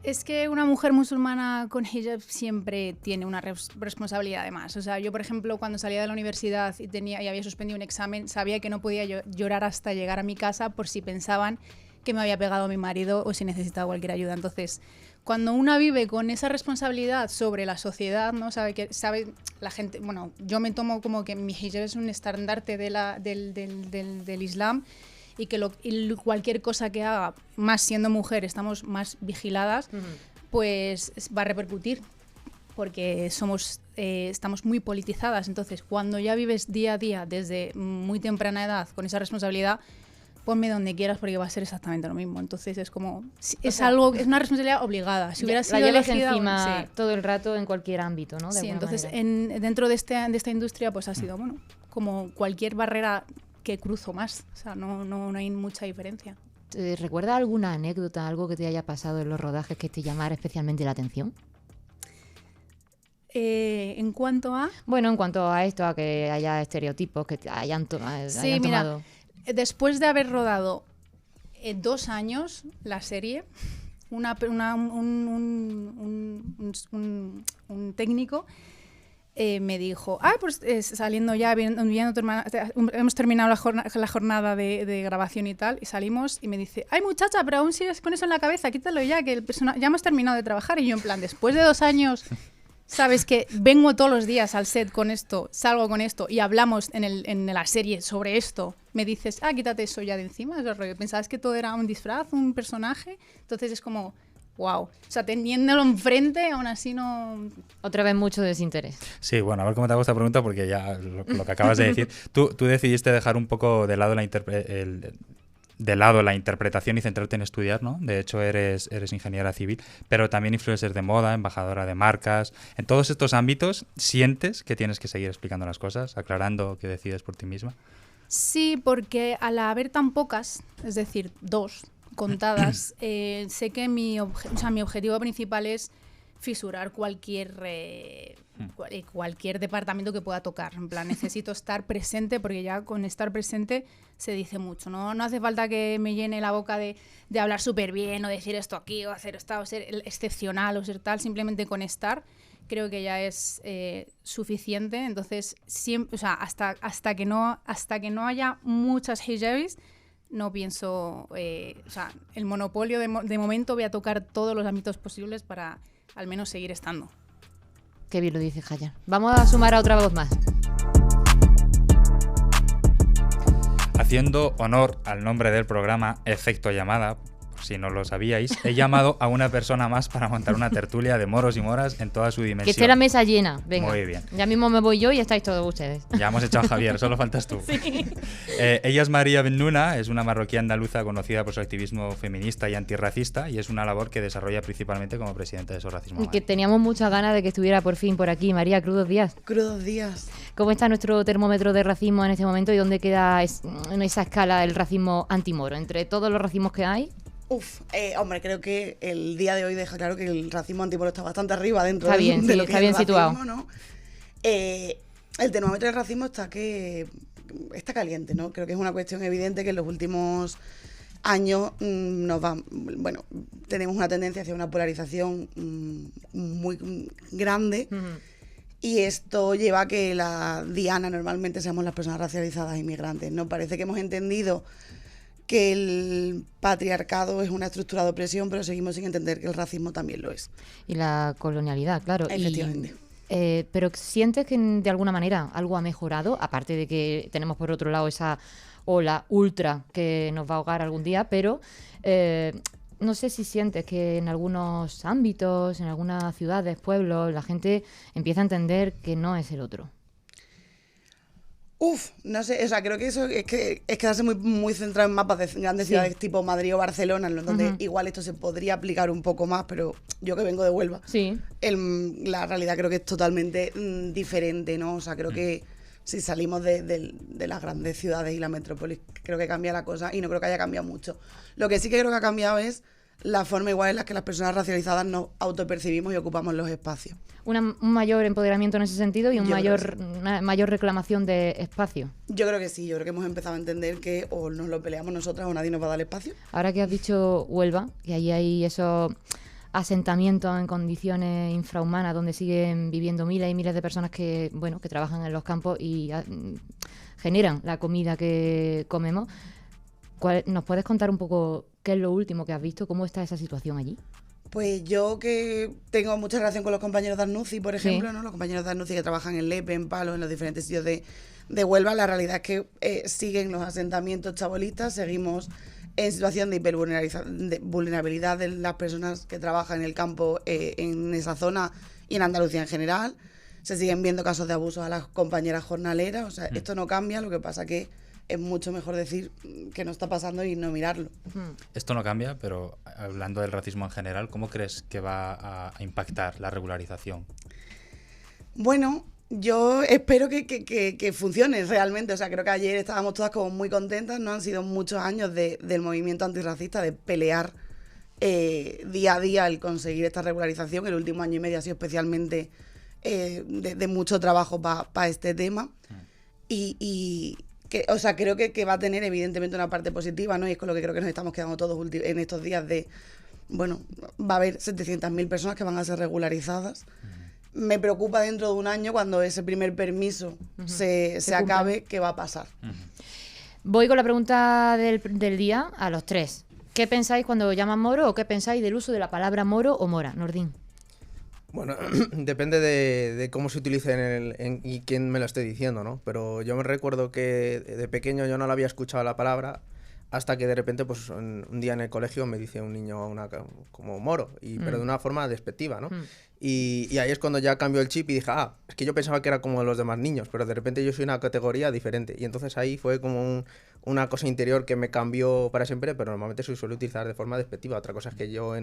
Es que una mujer musulmana con hijab siempre tiene una responsabilidad de más. O sea, yo, por ejemplo, cuando salía de la universidad y había suspendido un examen, sabía que no podía llorar hasta llegar a mi casa por si pensaban que me había pegado mi marido o si necesitaba cualquier ayuda. Entonces, cuando una vive con esa responsabilidad sobre la sociedad, ¿no? Sabe la gente, bueno, yo me tomo como que mi hijab es un estandarte del Islam, y que cualquier cosa que haga, más siendo mujer, estamos más vigiladas, pues va a repercutir, porque estamos muy politizadas. Entonces, cuando ya vives día a día, desde muy temprana edad, con esa responsabilidad, ponme donde quieras porque va a ser exactamente lo mismo. Entonces es como, es una responsabilidad obligada. Si hubiera sido elegida, encima todo el rato en cualquier ámbito, ¿no? Sí, entonces dentro de esta industria pues ha sido, bueno, como cualquier barrera que cruzo más. O sea, no hay mucha diferencia. ¿Recuerdas alguna anécdota, algo que te haya pasado en los rodajes que te llamara especialmente la atención? En cuanto a... Bueno, en cuanto a esto, a que haya estereotipos que hayan tomado... Mira, después de haber rodado 2 años la serie, un técnico me dijo, pues saliendo ya, viendo tu hermana, hemos terminado la jornada de grabación y tal, y salimos y me dice, ay muchacha, pero aún sigues con eso en la cabeza, quítalo ya, que ya hemos terminado de trabajar. Y yo en plan, después de 2 años... Sabes que vengo todos los días al set con esto, salgo con esto y hablamos en la serie sobre esto. Me dices, quítate eso ya de encima. ¿Pensabas que todo era un disfraz, un personaje? Entonces es como, wow. O sea, teniéndolo enfrente, aún así no... Otra vez mucho desinterés. Sí, bueno, a ver cómo te hago esta pregunta, porque ya lo que acabas de decir. Tú decidiste dejar un poco de lado la interpretación y centrarte en estudiar, ¿no? De hecho, eres ingeniera civil, pero también influencer de moda, embajadora de marcas. En todos estos ámbitos, ¿sientes que tienes que seguir explicando las cosas, aclarando que decides por ti misma? Sí, porque al haber tan pocas, es decir, 2 contadas, sé que mi objetivo principal es fisurar cualquier departamento que pueda tocar. En plan, necesito estar presente, porque ya con estar presente se dice mucho. No hace falta que me llene la boca de hablar súper bien o decir esto aquí o hacer esto o ser excepcional o ser tal. Simplemente con estar creo que ya es suficiente. Entonces, siempre, o sea, hasta que no haya muchas hijabis, no pienso... o sea, el monopolio de momento voy a tocar todos los ámbitos posibles para al menos seguir estando. Qué bien lo dice Hayan. Vamos a sumar a otra voz más. Haciendo honor al nombre del programa, Efecto Llamada, si no lo sabíais, he llamado a una persona más para montar una tertulia de moros y moras en toda su dimensión. Que esté la mesa llena. Venga. Muy bien. Ya mismo me voy yo y estáis todos ustedes. Ya hemos echado a Javier, solo faltas tú. Sí. Ella es María Bennuna, es una marroquí andaluza conocida por su activismo feminista y antirracista, y es una labor que desarrolla principalmente como presidenta de Sorracismo. Y que teníamos muchas ganas de que estuviera por fin por aquí. María, crudos días. Crudos días. ¿Cómo está nuestro termómetro de racismo en este momento y dónde queda en esa escala el racismo antimoro? Entre todos los racismos que hay... Hombre, creo que el día de hoy deja claro que el racismo antimoro está bastante arriba dentro de lo que es el racismo, situado. ¿No? El termómetro del racismo está caliente, ¿no? Creo que es una cuestión evidente que en los últimos años tenemos una tendencia hacia una polarización muy grande. Y esto lleva a que la diana normalmente seamos las personas racializadas e inmigrantes, ¿no? Parece que hemos entendido que el patriarcado es una estructura de opresión, pero seguimos sin entender que el racismo también lo es. Y la colonialidad, claro. Efectivamente. Pero ¿sientes que de alguna manera algo ha mejorado? Aparte de que tenemos por otro lado esa ola ultra que nos va a ahogar algún día, pero no sé si sientes que en algunos ámbitos, en algunas ciudades, pueblos, la gente empieza a entender que no es el otro. No sé, o sea, creo que eso es quedarse muy centrado en mapas de grandes ciudades tipo Madrid o Barcelona, en donde igual esto se podría aplicar un poco más, pero yo que vengo de Huelva, la realidad creo que es totalmente diferente, ¿no? O sea, creo que si salimos de las grandes ciudades y la metrópolis, creo que cambia la cosa y no creo que haya cambiado mucho. Lo que sí que creo que ha cambiado es la forma igual en la que las personas racializadas nos autopercibimos y ocupamos los espacios. Un mayor empoderamiento en ese sentido y una mayor reclamación de espacio. Yo creo que sí, yo creo que hemos empezado a entender que o nos lo peleamos nosotras o nadie nos va a dar espacio. Ahora que has dicho Huelva, que ahí hay esos asentamientos en condiciones infrahumanas donde siguen viviendo miles y miles de personas que trabajan en los campos y generan la comida que comemos. ¿Nos puedes contar un poco qué es lo último que has visto? ¿Cómo está esa situación allí? Pues yo que tengo mucha relación con los compañeros de Arnuci, por ejemplo, ¿no? Los compañeros de Arnuci que trabajan en Lepe, en Palos, en los diferentes sitios de Huelva, la realidad es que siguen los asentamientos chabolistas, seguimos en situación de vulnerabilidad de las personas que trabajan en el campo en esa zona y en Andalucía en general. Se siguen viendo casos de abusos a las compañeras jornaleras, o sea, esto no cambia, lo que pasa que es mucho mejor decir que no está pasando y no mirarlo. Esto no cambia, pero hablando del racismo en general, ¿cómo crees que va a impactar la regularización? Bueno, yo espero que funcione realmente. O sea, creo que ayer estábamos todas como muy contentas, ¿no? Han sido muchos años del movimiento antirracista, de pelear día a día el conseguir esta regularización. El último año y medio ha sido especialmente de mucho trabajo para este tema. O sea, creo que va a tener evidentemente una parte positiva, ¿no? Y es con lo que creo que nos estamos quedando todos en estos días va a haber 700.000 personas que van a ser regularizadas. Me preocupa dentro de un año, cuando ese primer permiso se acabe, ¿qué va a pasar? Voy con la pregunta del día a los tres. ¿Qué pensáis cuando llaman moro o qué pensáis del uso de la palabra moro o mora? Nordín. Bueno, depende de cómo se utilice y quién me lo esté diciendo, ¿no? Pero yo me recuerdo que de pequeño yo no la había escuchado la palabra hasta que de repente, pues un día en el colegio me dice un niño como moro, pero de una forma despectiva, ¿no? Y ahí es cuando ya cambió el chip y dije, es que yo pensaba que era como los demás niños, pero de repente yo soy una categoría diferente. Y entonces ahí fue como una cosa interior que me cambió para siempre, pero normalmente se suele utilizar de forma despectiva. Otra cosa es que yo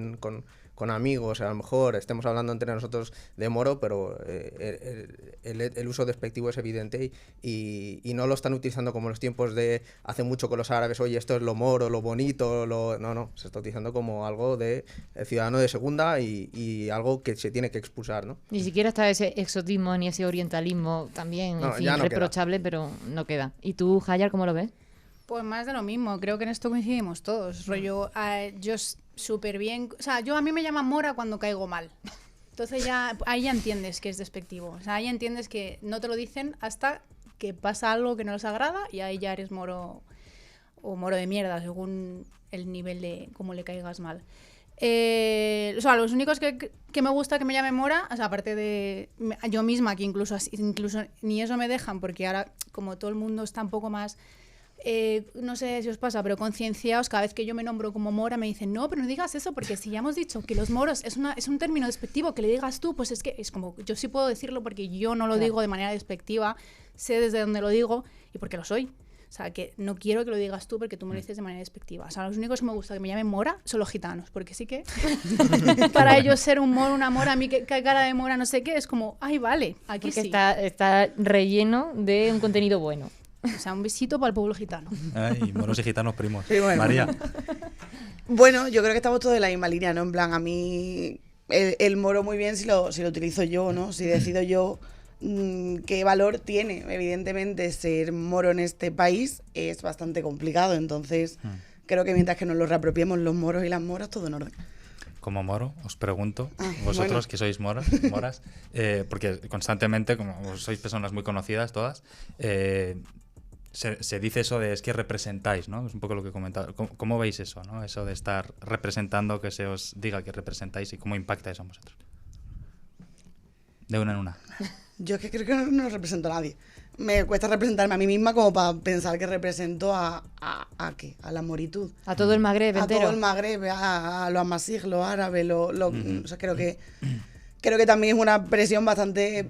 con amigos, a lo mejor estemos hablando entre nosotros de moro, pero el uso despectivo es evidente y no lo están utilizando como en los tiempos de hace mucho con los árabes, oye, esto es lo moro, lo bonito, no, se está utilizando como algo de ciudadano de segunda y algo que se tiene que expulsar, ¿no? Ni siquiera está ese exotismo ni ese orientalismo también, en fin, no reprochable, pero no queda. ¿Y tú, Hayar, cómo lo ves? Pues más de lo mismo, creo que en esto coincidimos todos. Rollo, yo súper bien, o sea, a mí me llaman mora cuando caigo mal. Entonces ahí ya entiendes que es despectivo. O sea, ahí entiendes que no te lo dicen hasta que pasa algo que no les agrada y ahí ya eres moro o moro de mierda, según el nivel de cómo le caigas mal. O sea, los únicos que me gusta que me llamen mora, o sea, aparte de yo misma, que incluso ni eso me dejan, porque ahora como todo el mundo está un poco más... no sé si os pasa, pero concienciaos, cada vez que yo me nombro como mora me dicen, no, pero no digas eso, porque si ya hemos dicho que los moros es un término despectivo, que le digas tú, pues es que es como, yo sí puedo decirlo porque yo no lo digo de manera despectiva, sé desde dónde lo digo y porque lo soy. O sea, que no quiero que lo digas tú porque tú me lo dices de manera despectiva. O sea, los únicos que me gusta que me llamen mora son los gitanos, porque sí que para ellos ser un moro, una mora, a mí que cara de mora, no sé qué, es como, ay, vale, aquí porque sí. Está relleno de un contenido bueno. O sea, un besito para el pueblo gitano. Ay, moros y gitanos primos. Sí, bueno. María. Bueno, yo creo que estamos todos en la misma línea, ¿no? En plan, a mí el moro muy bien si lo utilizo yo, ¿no? Si decido yo qué valor tiene. Evidentemente, ser moro en este país es bastante complicado, entonces creo que mientras que nos lo reapropiemos los moros y las moras, todo en orden. Como moro, os pregunto, vosotros que sois moras, porque constantemente, como sois personas muy conocidas todas, se dice eso de es que representáis, ¿no? Es un poco lo que he comentado. ¿Cómo veis eso, ¿no? Eso de estar representando, que se os diga que representáis y cómo impacta eso en vosotros. De una en una. Yo es que creo que no represento a nadie. Me cuesta representarme a mí misma como para pensar que represento ¿a qué? A la moritud. A todo el Magreb entero. A todo el Magreb, a los amasig, los árabes, o sea, creo que también es una presión bastante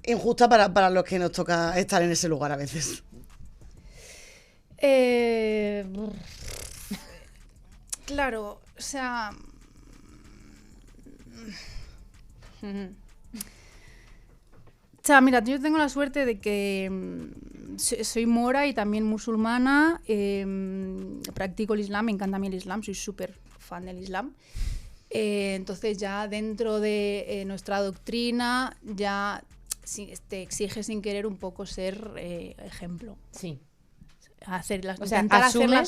injusta para los que nos toca estar en ese lugar a veces. Claro, o sea... O sea, mira, yo tengo la suerte de que soy mora y también musulmana, practico el Islam, me encanta a mí el Islam, soy súper fan del Islam. Entonces ya dentro de nuestra doctrina ya te exige sin querer un poco ser ejemplo. Sí. Intentar hacer las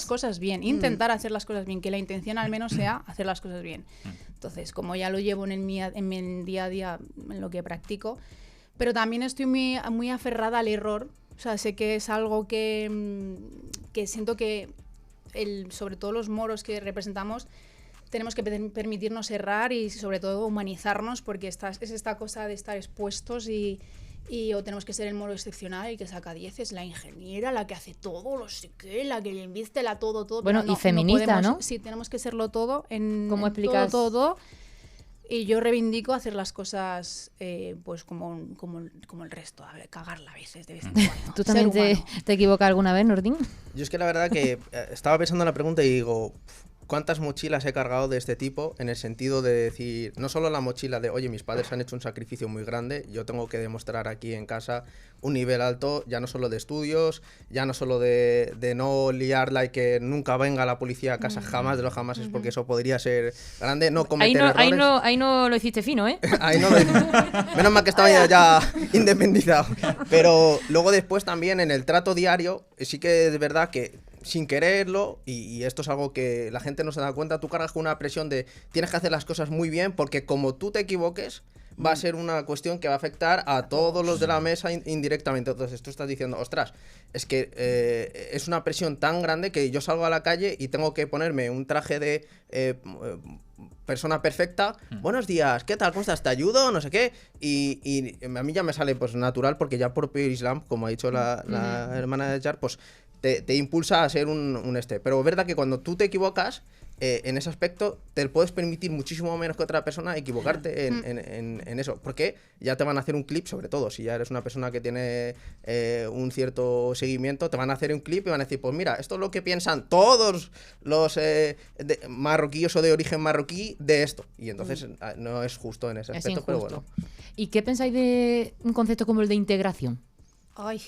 cosas bien, hacer las cosas bien, que la intención al menos sea hacer las cosas bien. Entonces, como ya lo llevo en mi día a día, en lo que practico, pero también estoy muy aferrada al error. O sea, sé que es algo que siento que, sobre todo los moros que representamos, tenemos que permitirnos errar y sobre todo humanizarnos, porque es esta cosa de estar expuestos y o tenemos que ser el moro excepcional, el que saca 10, es la ingeniera, la que hace todo, lo sé qué, la que inviste todo. Bueno, y feminista, ¿no? Sí, tenemos que serlo todo. ¿Cómo explicas? Todo. Y yo reivindico hacer las cosas pues como el resto, a ver, cagarla a veces, de vez en cuando. ¿Tú también te equivocas alguna vez, Nordin? Yo es que la verdad que estaba pensando en la pregunta y digo... ¿Cuántas mochilas he cargado de este tipo? En el sentido de decir, no solo la mochila de, oye, mis padres han hecho un sacrificio muy grande, yo tengo que demostrar aquí en casa un nivel alto, ya no solo de estudios, ya no solo de no liarla y que nunca venga la policía a casa jamás de los jamases, porque eso podría ser grande, no cometer errores. Ahí no lo hiciste fino, ¿eh? Ahí no lo hice. Menos mal que estaba ya independizado. Pero luego después también en el trato diario, sí que es verdad que sin quererlo, y esto es algo que la gente no se da cuenta, tú cargas con una presión de tienes que hacer las cosas muy bien, porque como tú te equivoques, va a ser una cuestión que va a afectar a todos los de la mesa indirectamente. Entonces tú estás diciendo, ostras, es que es una presión tan grande que yo salgo a la calle y tengo que ponerme un traje de persona perfecta. Buenos días, ¿qué tal? ¿Cómo estás? ¿Te ayudo? No sé qué. Y a mí ya me sale pues natural, porque ya por Islam, como ha dicho la hermana de Jar, pues te impulsa a ser un Pero es verdad que cuando tú te equivocas, en ese aspecto te puedes permitir muchísimo menos que otra persona equivocarte en eso, porque ya te van a hacer un clip, sobre todo si ya eres una persona que tiene un cierto seguimiento, te van a hacer un clip y van a decir, pues mira, esto es lo que piensan todos los marroquíes o de origen marroquí de esto, y entonces no es justo en ese aspecto, pero bueno. ¿Y qué pensáis de un concepto como el de integración? Ay.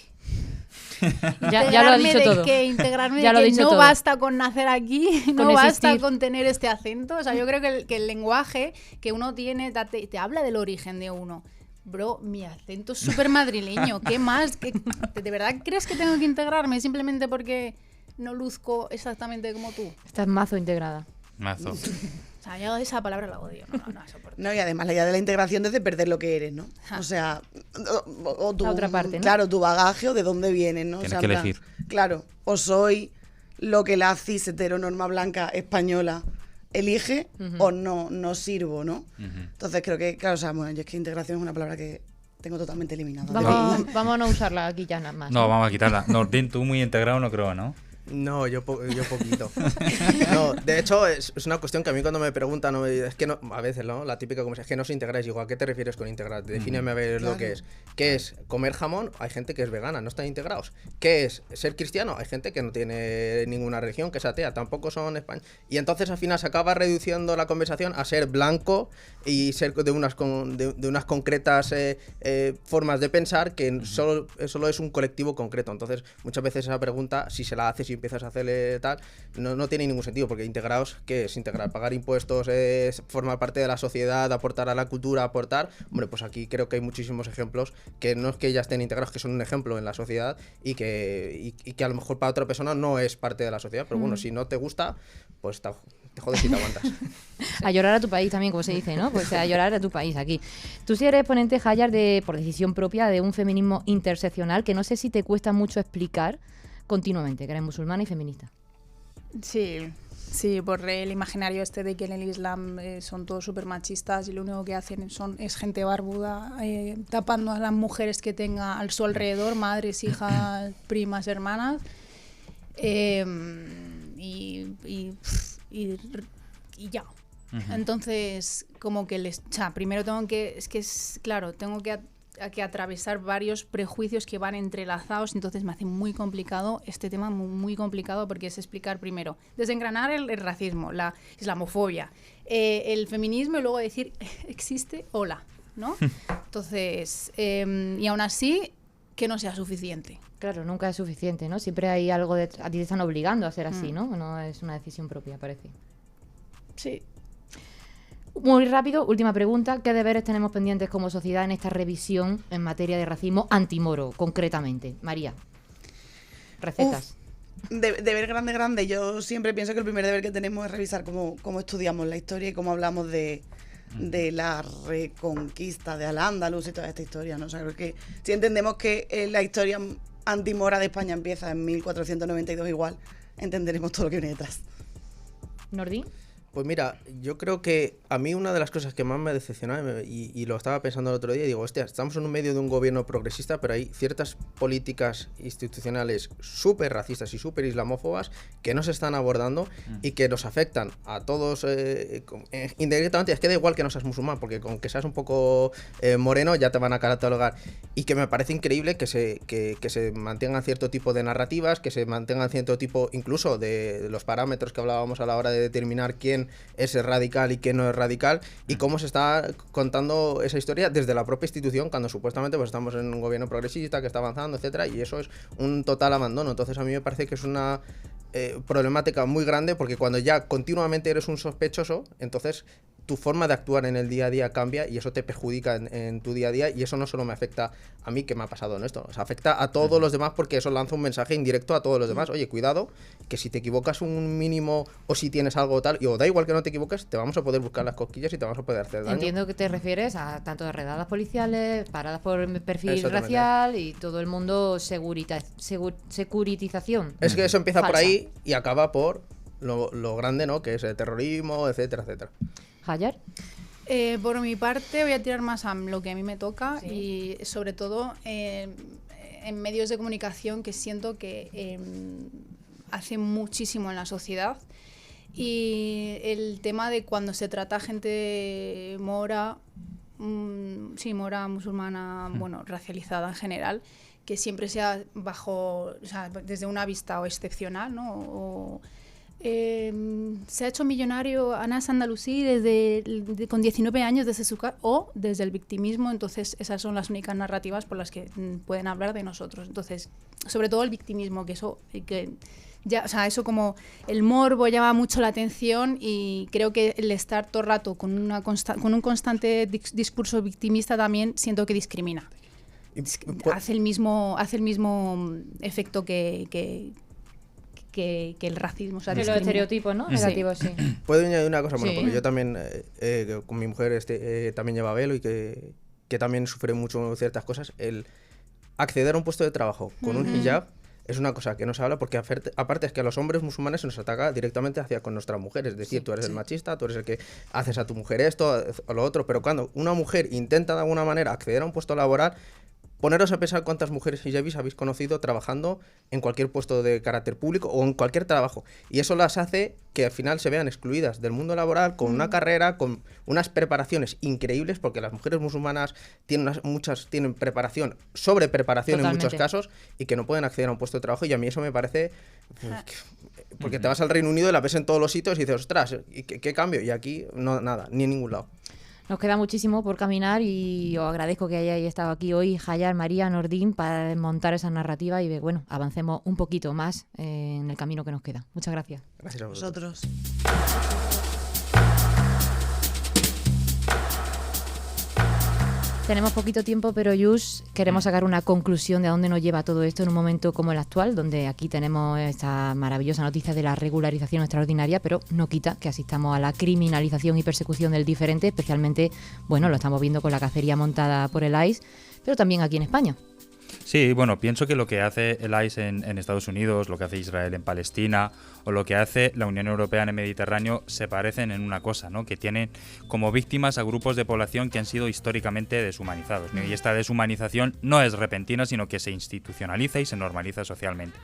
ya lo ha dicho todo. Integrarme ya de que no todo. Basta con nacer aquí, no basta existir. con tener este acento. O sea, yo creo que el lenguaje que uno tiene te habla del origen de uno. Bro, mi acento es súper madrileño. ¿Qué más? ¿De verdad crees que tengo que integrarme simplemente porque no luzco exactamente como tú? Estás mazo integrada. Mazo. O sea, yo esa palabra la odio. No soporto. No, y además la idea de la integración es de perder lo que eres, ¿no? O sea, o tu, la otra parte, ¿no? Claro, tu bagaje o de dónde vienes, ¿no? Tienes o sea, que elegir. Claro, o soy lo que la cis heteronorma blanca española elige, o no sirvo, ¿no? Entonces creo que, claro, o sea, bueno, yo es que integración es una palabra que tengo totalmente eliminada. Vamos a no usarla aquí ya nada más. No, vamos a quitarla. Nordin, tú muy integrado no creo, ¿no? No, yo poquito. No, de hecho, es una cuestión que a mí cuando me preguntan, es que no, a veces, ¿no? La típica como es que no os integráis. Digo, ¿a qué te refieres con integrar? Defíneme a ver lo que es. ¿Qué es comer jamón? Hay gente que es vegana, no están integrados. ¿Qué es ser cristiano? Hay gente que no tiene ninguna religión, que es atea, tampoco son españoles. Y entonces al final se acaba reduciendo la conversación a ser blanco y ser de unas concretas formas de pensar que solo es un colectivo concreto. Entonces, muchas veces esa pregunta, si se la haces y empiezas a hacerle tal, no tiene ningún sentido, porque integrados, ¿qué es integrar? Pagar impuestos, formar parte de la sociedad, aportar a la cultura, aportar. Hombre, pues aquí creo que hay muchísimos ejemplos que no es que ya estén integrados, que son un ejemplo en la sociedad y que a lo mejor para otra persona no es parte de la sociedad, pero bueno, si no te gusta, pues te jodes y te aguantas. A llorar a tu país también, como se dice, ¿no? Pues a llorar a tu país aquí. Tú sí eres ponente, Hayar, por decisión propia, de un feminismo interseccional que no sé si te cuesta mucho explicar continuamente, que eres musulmana y feminista. Sí, por el imaginario este de que en el Islam son todos súper machistas y lo único que hacen es gente barbuda tapando a las mujeres que tenga a su alrededor, madres, hijas, primas, hermanas, y ya. Entonces, como que primero tengo que, claro, tengo que que atravesar varios prejuicios que van entrelazados, entonces me hace muy complicado este tema, muy complicado, porque es explicar primero, desengranar el racismo, la islamofobia, el feminismo, y luego decir, existe, hola, ¿no? Entonces, y aún así, que no sea suficiente. Claro, nunca es suficiente, ¿no? Siempre hay algo a ti te están obligando a ser así, ¿no? No es una decisión propia, parece. Sí. Muy rápido, última pregunta. ¿Qué deberes tenemos pendientes como sociedad en esta revisión en materia de racismo antimoro, concretamente? María, recetas. Deber grande. Yo siempre pienso que el primer deber que tenemos es revisar cómo estudiamos la historia y cómo hablamos de la reconquista de Al-Ándalus y toda esta historia, ¿no? O sea, creo que si entendemos que la historia antimora de España empieza en 1492 igual, entenderemos todo lo que viene detrás. ¿Nordín? Pues mira, yo creo que a mí una de las cosas que más me decepciona, y lo estaba pensando el otro día, y digo, hostia, estamos en un medio de un gobierno progresista, pero hay ciertas políticas institucionales súper racistas y súper islamófobas que no se están abordando y que nos afectan a todos indirectamente. Es que da igual que no seas musulmán, porque con que seas un poco moreno ya te van a catalogar. Y que me parece increíble que se mantengan cierto tipo de narrativas, que se mantengan cierto tipo incluso de los parámetros que hablábamos a la hora de determinar quién es radical y quién no es radical, y cómo se está contando esa historia desde la propia institución, cuando supuestamente pues estamos en un gobierno progresista que está avanzando, etcétera, y eso es un total abandono. Entonces a mí me parece que es una problemática muy grande, porque cuando ya continuamente eres un sospechoso, entonces tu forma de actuar en el día a día cambia y eso te perjudica en tu día a día, y eso no solo me afecta a mí, que me ha pasado en esto, o sea, afecta a todos los demás, porque eso lanza un mensaje indirecto a todos los demás. Oye, cuidado, que si te equivocas un mínimo o si tienes algo tal, o da igual que no te equivoques, te vamos a poder buscar las cosquillas y te vamos a poder hacer daño. Entiendo que te refieres a tanto de redadas policiales, paradas por perfil racial y todo el mundo securitización. Es que eso empieza falsa por ahí y acaba por lo grande, ¿no? Que es el terrorismo, etcétera, etcétera. ¿Hayar? Por mi parte voy a tirar más a lo que a mí me toca, y sobre todo en medios de comunicación, que siento que hace muchísimo en la sociedad, y el tema de cuando se trata a gente mora, mora, musulmana, bueno, racializada en general, que siempre sea bajo, o sea, desde una vista o excepcional, ¿no? Se ha hecho millonario Anas Andalusí con 19 años desde su casa, o desde el victimismo. Entonces esas son las únicas narrativas por las que pueden hablar de nosotros. Entonces, sobre todo el victimismo, que eso ya, o sea, eso como el morbo llama mucho la atención, y creo que el estar todo el rato con un constante discurso victimista también siento que discrimina. Hace el mismo efecto que el racismo, o sea, los estereotipos, ¿no? Negativos, sí. Puedo añadir una cosa, bueno, porque yo también con mi mujer también lleva velo, y que también sufre mucho ciertas cosas. El acceder a un puesto de trabajo con un hijab es una cosa que no se habla, porque aparte es que a los hombres musulmanes se nos ataca directamente con nuestras mujeres. Es decir, tú eres el machista, tú eres el que haces a tu mujer esto o lo otro, pero cuando una mujer intenta de alguna manera acceder a un puesto laboral, poneros a pensar cuántas mujeres hijabis habéis conocido trabajando en cualquier puesto de carácter público o en cualquier trabajo. Y eso las hace que al final se vean excluidas del mundo laboral, con una carrera, con unas preparaciones increíbles, porque las mujeres musulmanas muchas tienen preparación, sobrepreparación Totalmente. En muchos casos, y que no pueden acceder a un puesto de trabajo. Y a mí eso me parece... porque te vas al Reino Unido y la ves en todos los sitios y dices, ostras, ¿qué cambio? Y aquí no, nada, ni en ningún lado. Nos queda muchísimo por caminar, y os agradezco que hayáis estado aquí hoy, Hayar, María, Nordín, para desmontar esa narrativa y bueno, avancemos un poquito más en el camino que nos queda. Muchas gracias. Gracias a vosotros. Tenemos poquito tiempo, pero Yus, queremos sacar una conclusión de a dónde nos lleva todo esto en un momento como el actual, donde aquí tenemos esta maravillosa noticia de la regularización extraordinaria, pero no quita que asistamos a la criminalización y persecución del diferente, especialmente, bueno, lo estamos viendo con la cacería montada por el ICE, pero también aquí en España. Sí, bueno, pienso que lo que hace el ICE en Estados Unidos, lo que hace Israel en Palestina o lo que hace la Unión Europea en el Mediterráneo se parecen en una cosa, ¿no? Que tienen como víctimas a grupos de población que han sido históricamente deshumanizados, ¿no? Y esta deshumanización no es repentina, sino que se institucionaliza y se normaliza socialmente.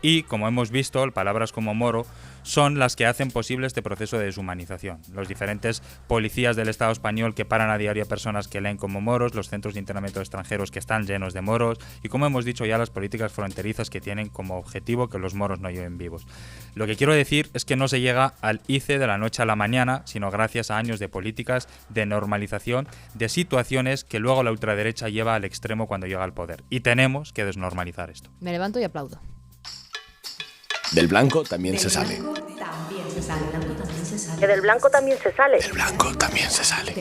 Y, como hemos visto, palabras como moro son las que hacen posible este proceso de deshumanización. Los diferentes policías del Estado español que paran a diario a personas que leen como moros, los centros de internamiento de extranjeros que están llenos de moros y, como hemos dicho ya, las políticas fronterizas que tienen como objetivo que los moros no lleguen vivos. Lo que quiero decir es que no se llega al ICE de la noche a la mañana, sino gracias a años de políticas de normalización de situaciones que luego la ultraderecha lleva al extremo cuando llega al poder. Y tenemos que desnormalizar esto. Me levanto y aplaudo. Del blanco también se sale. Que del blanco también se sale. Del blanco también se sale.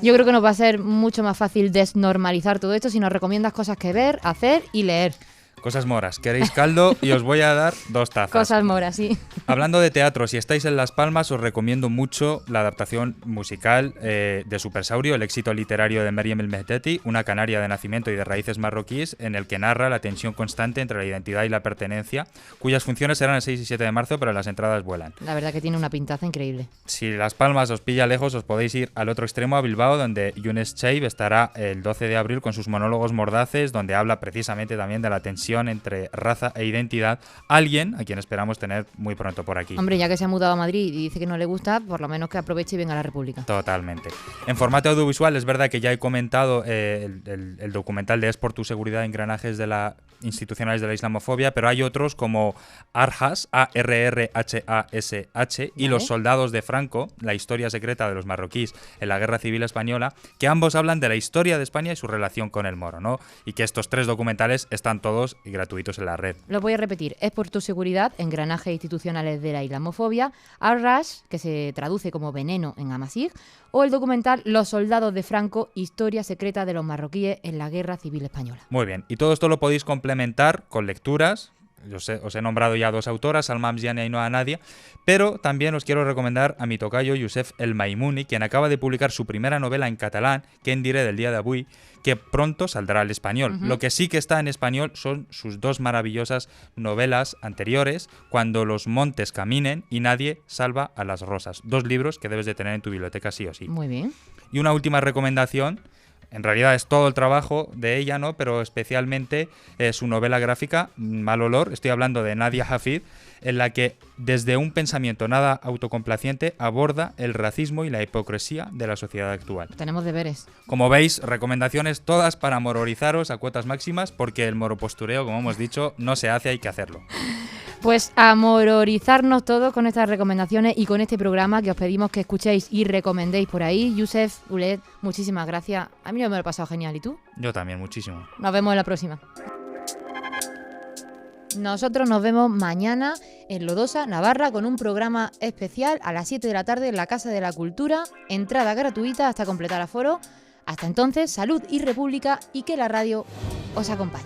Yo creo que nos va a ser mucho más fácil desnormalizar todo esto si nos recomiendas cosas que ver, hacer y leer. Cosas moras. ¿Queréis caldo? Y os voy a dar 2 tazas. Cosas moras, sí. Hablando de teatro, si estáis en Las Palmas, os recomiendo mucho la adaptación musical de Supersaurio, el éxito literario de Meryem El Mehteti, una canaria de nacimiento y de raíces marroquíes, en el que narra la tensión constante entre la identidad y la pertenencia, cuyas funciones serán el 6 y 7 de marzo, pero las entradas vuelan. La verdad que tiene una pintaza increíble. Si Las Palmas os pilla lejos, os podéis ir al otro extremo, a Bilbao, donde Younes Cheib estará el 12 de abril con sus monólogos mordaces, donde habla precisamente también de la tensión entre raza e identidad, alguien a quien esperamos tener muy pronto por aquí. Hombre, ya que se ha mudado a Madrid y dice que no le gusta, por lo menos que aproveche y venga a la República. Totalmente. En formato audiovisual, es verdad que ya he comentado el documental de Es por tu seguridad, engranajes de la institucionales de la islamofobia, pero hay otros como Arhas, ARRHASH, y Los soldados de Franco, la historia secreta de los marroquíes en la Guerra Civil Española, que ambos hablan de la historia de España y su relación con el moro, ¿no? Y que estos 3 documentales están todos gratuitos en la red. Lo voy a repetir. Es por tu seguridad, engranajes institucionales de la islamofobia, Arras, que se traduce como veneno en Amasig, o el documental Los soldados de Franco, historia secreta de los marroquíes en la Guerra Civil Española. Muy bien. Y todo esto lo podéis complementar con lecturas. Os he nombrado ya 2 autoras, Salma Amziana y Ainhoa Nadia, pero también os quiero recomendar a mi tocayo Youssef El Maimouni, quien acaba de publicar su primera novela en catalán, Que en diré del día de avui, que pronto saldrá al español. Lo que sí que está en español son sus 2 maravillosas novelas anteriores, Cuando los montes caminen y Nadie salva a las rosas. 2 libros que debes de tener en tu biblioteca sí o sí. Muy bien. Y una última recomendación. En realidad es todo el trabajo de ella, ¿no? Pero especialmente su novela gráfica, Mal olor, estoy hablando de Nadia Hafid, en la que desde un pensamiento nada autocomplaciente aborda el racismo y la hipocresía de la sociedad actual. Tenemos deberes. Como veis, recomendaciones todas para mororizaros a cuotas máximas, porque el moropostureo, como hemos dicho, no se hace, hay que hacerlo. Pues a mororizarnos todos con estas recomendaciones y con este programa que os pedimos que escuchéis y recomendéis por ahí. Youssef, Ulet, muchísimas gracias. A mí me lo he pasado genial. ¿Y tú? Yo también, muchísimo. Nos vemos en la próxima. Nosotros nos vemos mañana en Lodosa, Navarra, con un programa especial a las 7 de la tarde en la Casa de la Cultura. Entrada gratuita hasta completar aforo. Hasta entonces, salud y república, y que la radio os acompañe.